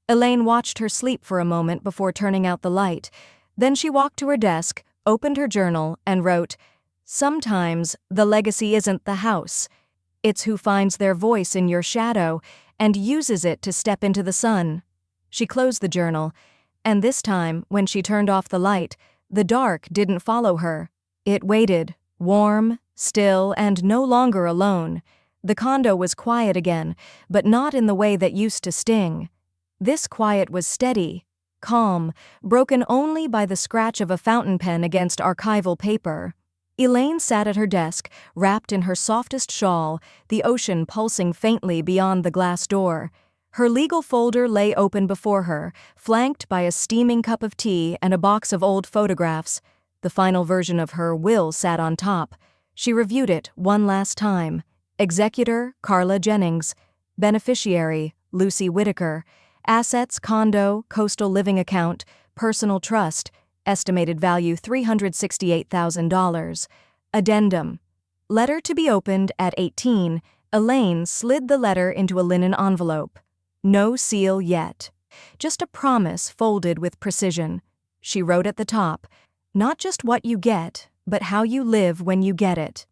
Elaine watched her sleep for a moment before turning out the light. Then she walked to her desk, opened her journal, and wrote, "Sometimes the legacy isn't the house. It's who finds their voice in your shadow and uses it to step into the sun." She closed the journal, and this time, when she turned off the light, the dark didn't follow her. It waited, warm, still, and no longer alone. The condo was quiet again, but not in the way that used to sting. This quiet was steady, calm, broken only by the scratch of a fountain pen against archival paper. Elaine sat at her desk, wrapped in her softest shawl, the ocean pulsing faintly beyond the glass door. Her legal folder lay open before her, flanked by a steaming cup of tea and a box of old photographs. The final version of her will sat on top. She reviewed it one last time. Executor, Carla Jennings. Beneficiary, Lucy Whitaker. Assets, condo, coastal living account, personal trust, estimated value $368,000. Addendum. Letter to be opened at 18. Elaine slid the letter into a linen envelope. No seal yet. Just a promise folded with precision. She wrote at the top, "Not just what you get, but how you live when you get it."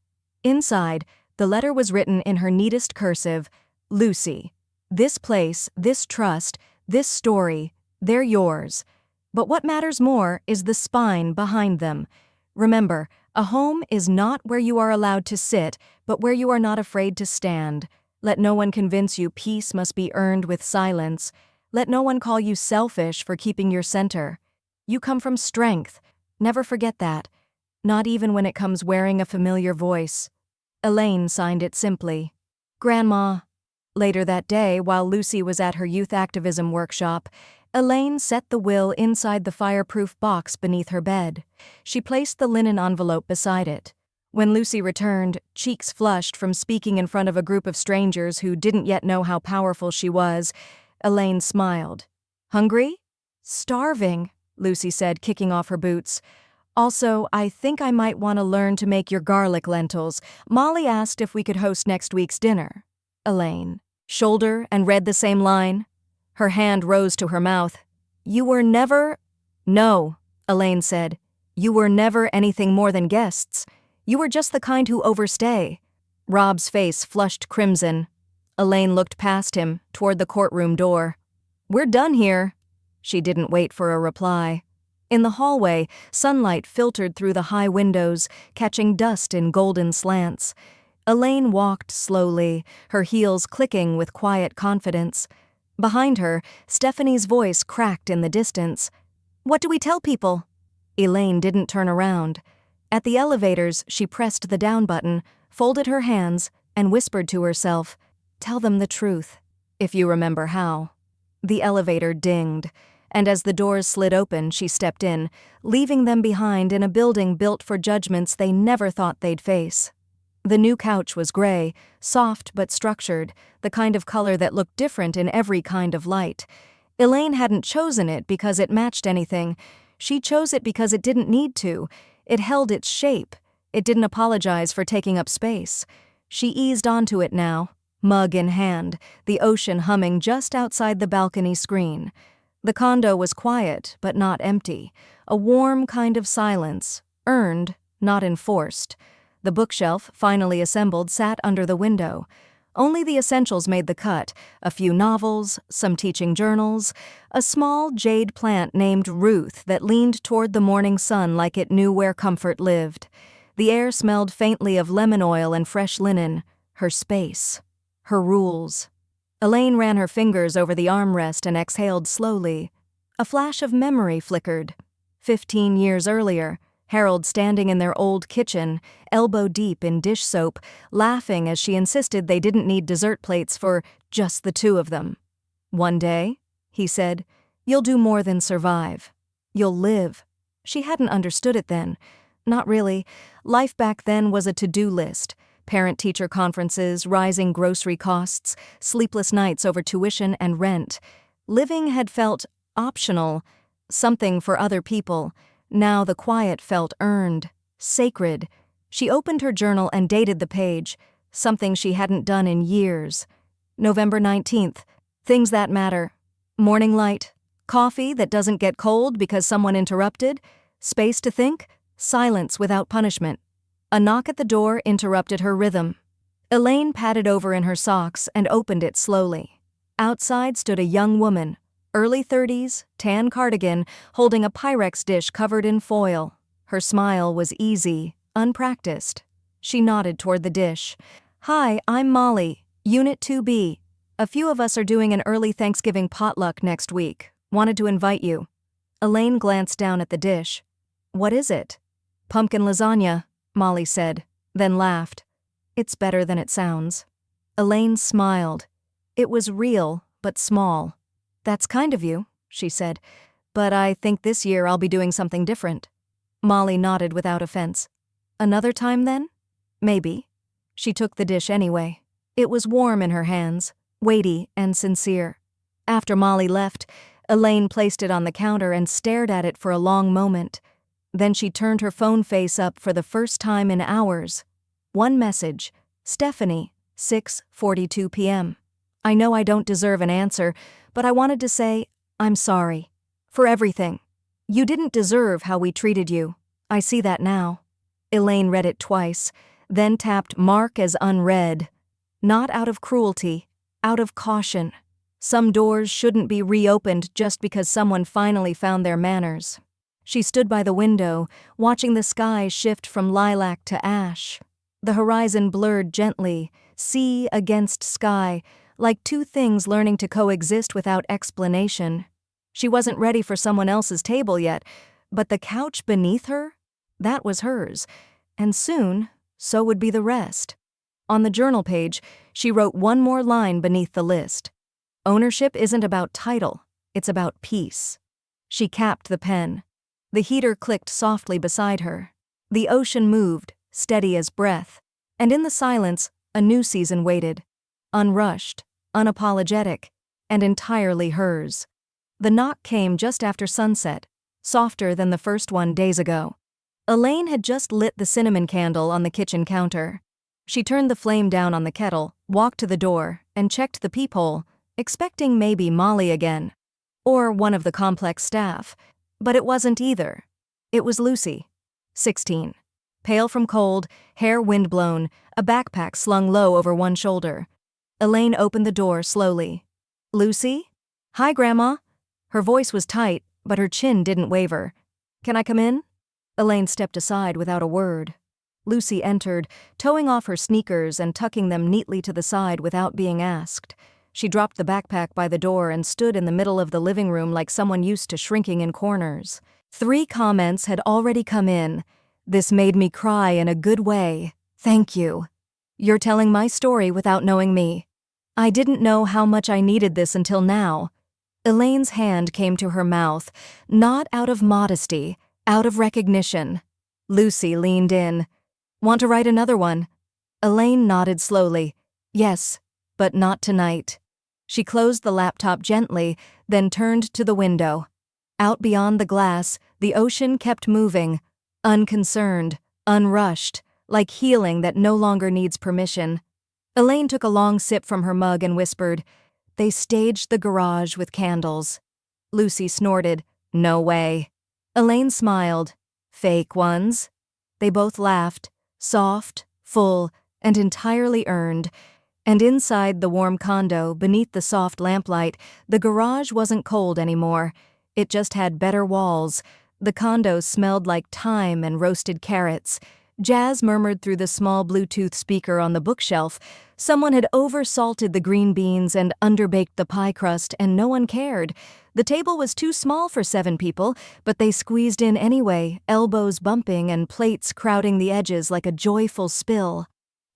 Inside, the letter was written in her neatest cursive, "Lucy. This place, this trust, this story, they're yours. But what matters more is the spine behind them. Remember, a home is not where you are allowed to sit, but where you are not afraid to stand. Let no one convince you peace must be earned with silence. Let no one call you selfish for keeping your center. You come from strength. Never forget that. Not even when it comes wearing a familiar voice." Elaine signed it simply. "Grandma." Later that day, while Lucy was at her youth activism workshop, Elaine set the will inside the fireproof box beneath her bed. She placed the linen envelope beside it. When Lucy returned, cheeks flushed from speaking in front of a group of strangers who didn't yet know how powerful she was, Elaine smiled. "Hungry?" "Starving," Lucy said, kicking off her boots. "Also, I think I might want to learn to make your garlic lentils. Molly asked if we could host next week's dinner." Elaine. Shoulder and read the same line. Her hand rose to her mouth. "You were never—" "No," Elaine said. "You were never anything more than guests. You were just the kind who overstay." Rob's face flushed crimson. Elaine looked past him, toward the courtroom door. "We're done here." She didn't wait for a reply. In the hallway, sunlight filtered through the high windows, catching dust in golden slants. Elaine walked slowly, her heels clicking with quiet confidence. Behind her, Stephanie's voice cracked in the distance. "What do we tell people?" Elaine didn't turn around. At the elevators, she pressed the down button, folded her hands, and whispered to herself, "Tell them the truth, if you remember how." The elevator dinged, and as the doors slid open, she stepped in, leaving them behind in a building built for judgments they never thought they'd face. The new couch was gray, soft but structured, the kind of color that looked different in every kind of light. Elaine hadn't chosen it because it matched anything. She chose it because it didn't need to. It held its shape. It didn't apologize for taking up space. She eased onto it now, mug in hand, the ocean humming just outside the balcony screen. The condo was quiet, but not empty. A warm kind of silence, earned, not enforced. The bookshelf, finally assembled, sat under the window. Only the essentials made the cut: a few novels, some teaching journals, a small jade plant named Ruth that leaned toward the morning sun like it knew where comfort lived. The air smelled faintly of lemon oil and fresh linen. Her space. Her rules. Elaine ran her fingers over the armrest and exhaled slowly. A flash of memory flickered. 15 years earlier, Harold standing in their old kitchen, elbow deep in dish soap, laughing as she insisted they didn't need dessert plates for just the two of them. "One day," he said, "you'll do more than survive. You'll live." She hadn't understood it then. Not really. Life back then was a to-do list. Parent-teacher conferences, rising grocery costs, sleepless nights over tuition and rent. Living had felt optional, something for other people. Now the quiet felt earned, sacred. She opened her journal and dated the page, something she hadn't done in years. November 19th. Things that matter. Morning light. Coffee that doesn't get cold because someone interrupted. Space to think. Silence without punishment. A knock at the door interrupted her rhythm. Elaine patted over in her socks and opened it slowly. Outside stood a young woman, early 30s, tan cardigan, holding a Pyrex dish covered in foil. Her smile was easy, unpracticed. She nodded toward the dish. "Hi, I'm Molly, Unit 2B. A few of us are doing an early Thanksgiving potluck next week. Wanted to invite you." Elaine glanced down at the dish. "What is it?" "Pumpkin lasagna," Molly said, then laughed. "It's better than it sounds." Elaine smiled. It was real, but small. "That's kind of you," she said, "but I think this year I'll be doing something different." Molly nodded without offense. "Another time then?" "Maybe." She took the dish anyway. It was warm in her hands, weighty and sincere. After Molly left, Elaine placed it on the counter and stared at it for a long moment. Then she turned her phone face up for the first time in hours. One message: "Stephanie, 6:42 p.m. I know I don't deserve an answer, but I wanted to say, I'm sorry. For everything. You didn't deserve how we treated you. I see that now." Elaine read it twice, then tapped mark as unread. Not out of cruelty, out of caution. Some doors shouldn't be reopened just because someone finally found their manners. She stood by the window, watching the sky shift from lilac to ash. The horizon blurred gently, sea against sky, like two things learning to coexist without explanation. She wasn't ready for someone else's table yet, but the couch beneath her? That was hers, and soon, so would be the rest. On the journal page, she wrote one more line beneath the list. "Ownership isn't about title, it's about peace." She capped the pen. The heater clicked softly beside her. The ocean moved, steady as breath, and in the silence, a new season waited. Unrushed, unapologetic, and entirely hers. The knock came just after sunset, softer than the first one days ago. Elaine had just lit the cinnamon candle on the kitchen counter. She turned the flame down on the kettle, walked to the door, and checked the peephole, expecting maybe Molly again. Or one of the complex staff. But it wasn't either. It was Lucy, 16. Pale from cold, hair windblown, a backpack slung low over one shoulder. Elaine opened the door slowly. "Lucy?" "Hi, Grandma." Her voice was tight, but her chin didn't waver. "Can I come in?" Elaine stepped aside without a word. Lucy entered, towing off her sneakers and tucking them neatly to the side without being asked. She dropped the backpack by the door and stood in the middle of the living room like someone used to shrinking in corners. 3 comments had already come in. "This made me cry in a good way. Thank you. You're telling my story without knowing me. I didn't know how much I needed this until now." Elaine's hand came to her mouth, not out of modesty, out of recognition. Lucy leaned in. "Want to write another one?" Elaine nodded slowly. "Yes, but not tonight." She closed the laptop gently, then turned to the window. Out beyond the glass, the ocean kept moving, unconcerned, unrushed, like healing that no longer needs permission. Elaine took a long sip from her mug and whispered, "They staged the garage with candles." Lucy snorted, "No way." Elaine smiled, "Fake ones?" They both laughed, soft, full, and entirely earned. And inside the warm condo, beneath the soft lamplight, the garage wasn't cold anymore. It just had better walls. The condo smelled like thyme and roasted carrots. Jazz murmured through the small Bluetooth speaker on the bookshelf. Someone had oversalted the green beans and underbaked the pie crust, and no one cared. The table was too small for 7 people, but they squeezed in anyway, elbows bumping and plates crowding the edges like a joyful spill.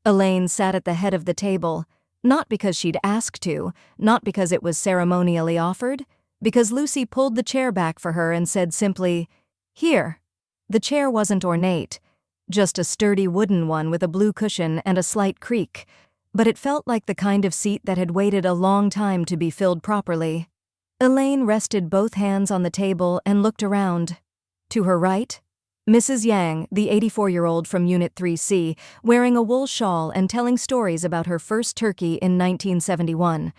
Elaine sat at the head of the table, not because she'd asked to, not because it was ceremonially offered, because Lucy pulled the chair back for her and said simply, "Here." The chair wasn't ornate, just a sturdy wooden one with a blue cushion and a slight creak, but it felt like the kind of seat that had waited a long time to be filled properly. Elaine rested both hands on the table and looked around. To her right, Mrs. Yang, the 84-year-old from Unit 3C, wearing a wool shawl and telling stories about her first turkey in 1971.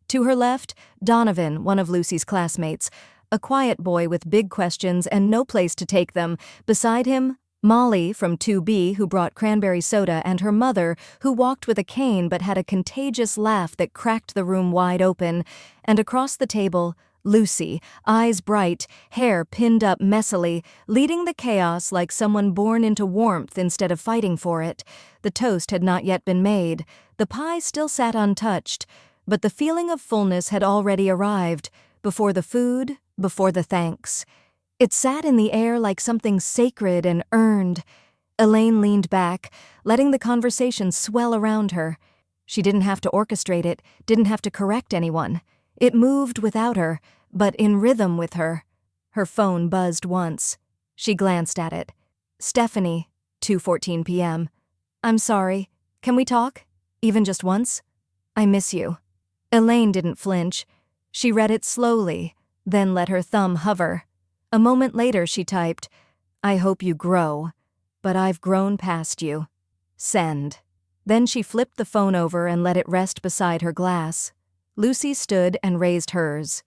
To her left, Donovan, one of Lucy's classmates, a quiet boy with big questions and no place to take them. Beside him, Molly from 2B, who brought cranberry soda, and her mother, who walked with a cane but had a contagious laugh that cracked the room wide open. And across the table, Lucy, eyes bright, hair pinned up messily, leading the chaos like someone born into warmth instead of fighting for it. The toast had not yet been made. The pie still sat untouched, but the feeling of fullness had already arrived, before the food, before the thanks. It sat in the air like something sacred and earned. Elaine leaned back, letting the conversation swell around her. She didn't have to orchestrate it, didn't have to correct anyone. It moved without her, but in rhythm with her. Her phone buzzed once. She glanced at it. "Stephanie, 2:14 p.m. I'm sorry. Can we talk? Even just once? I miss you." Elaine didn't flinch. She read it slowly, then let her thumb hover. A moment later she typed, "I hope you grow, but I've grown past you. Send." Then she flipped the phone over and let it rest beside her glass. Lucy stood and raised hers.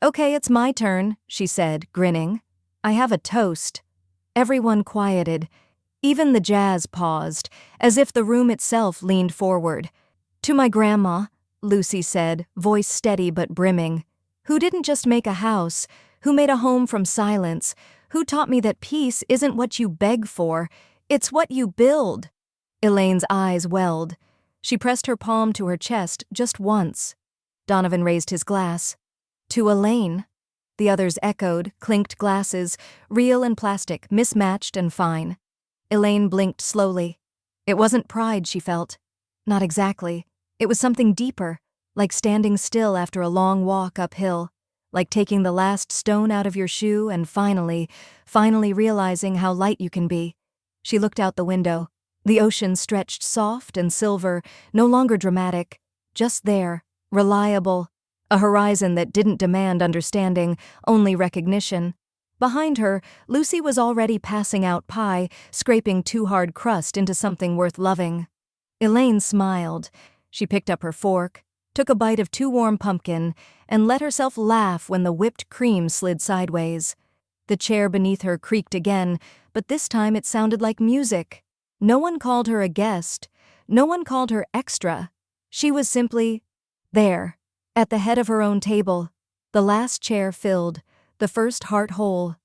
"Okay, it's my turn," she said, grinning. "I have a toast." Everyone quieted. Even the Jazz paused, as if the room itself leaned forward. "To my grandma," Lucy said, voice steady but brimming, "who didn't just make a house, who made a home from silence, who taught me that peace isn't what you beg for, it's what you build." Elaine's eyes welled. She pressed her palm to her chest just once. Donovan raised his glass. "To Elaine." The others echoed, clinked glasses, real and plastic, mismatched and fine. Elaine blinked slowly. It wasn't pride she felt. Not exactly. It was something deeper, like standing still after a long walk uphill. Like taking the last stone out of your shoe and finally realizing how light you can be. She looked out the window. The ocean stretched soft and silver, no longer dramatic, just there, reliable, a horizon that didn't demand understanding, only recognition. Behind her, Lucy was already passing out pie, scraping too hard crust into something worth loving. Elaine smiled. She picked up her fork, took a bite of too warm pumpkin, and let herself laugh when the whipped cream slid sideways. The chair beneath her creaked again, but this time it sounded like music. No one called her a guest. No one called her extra. She was simply there, at the head of her own table, the last chair filled, the first heart whole,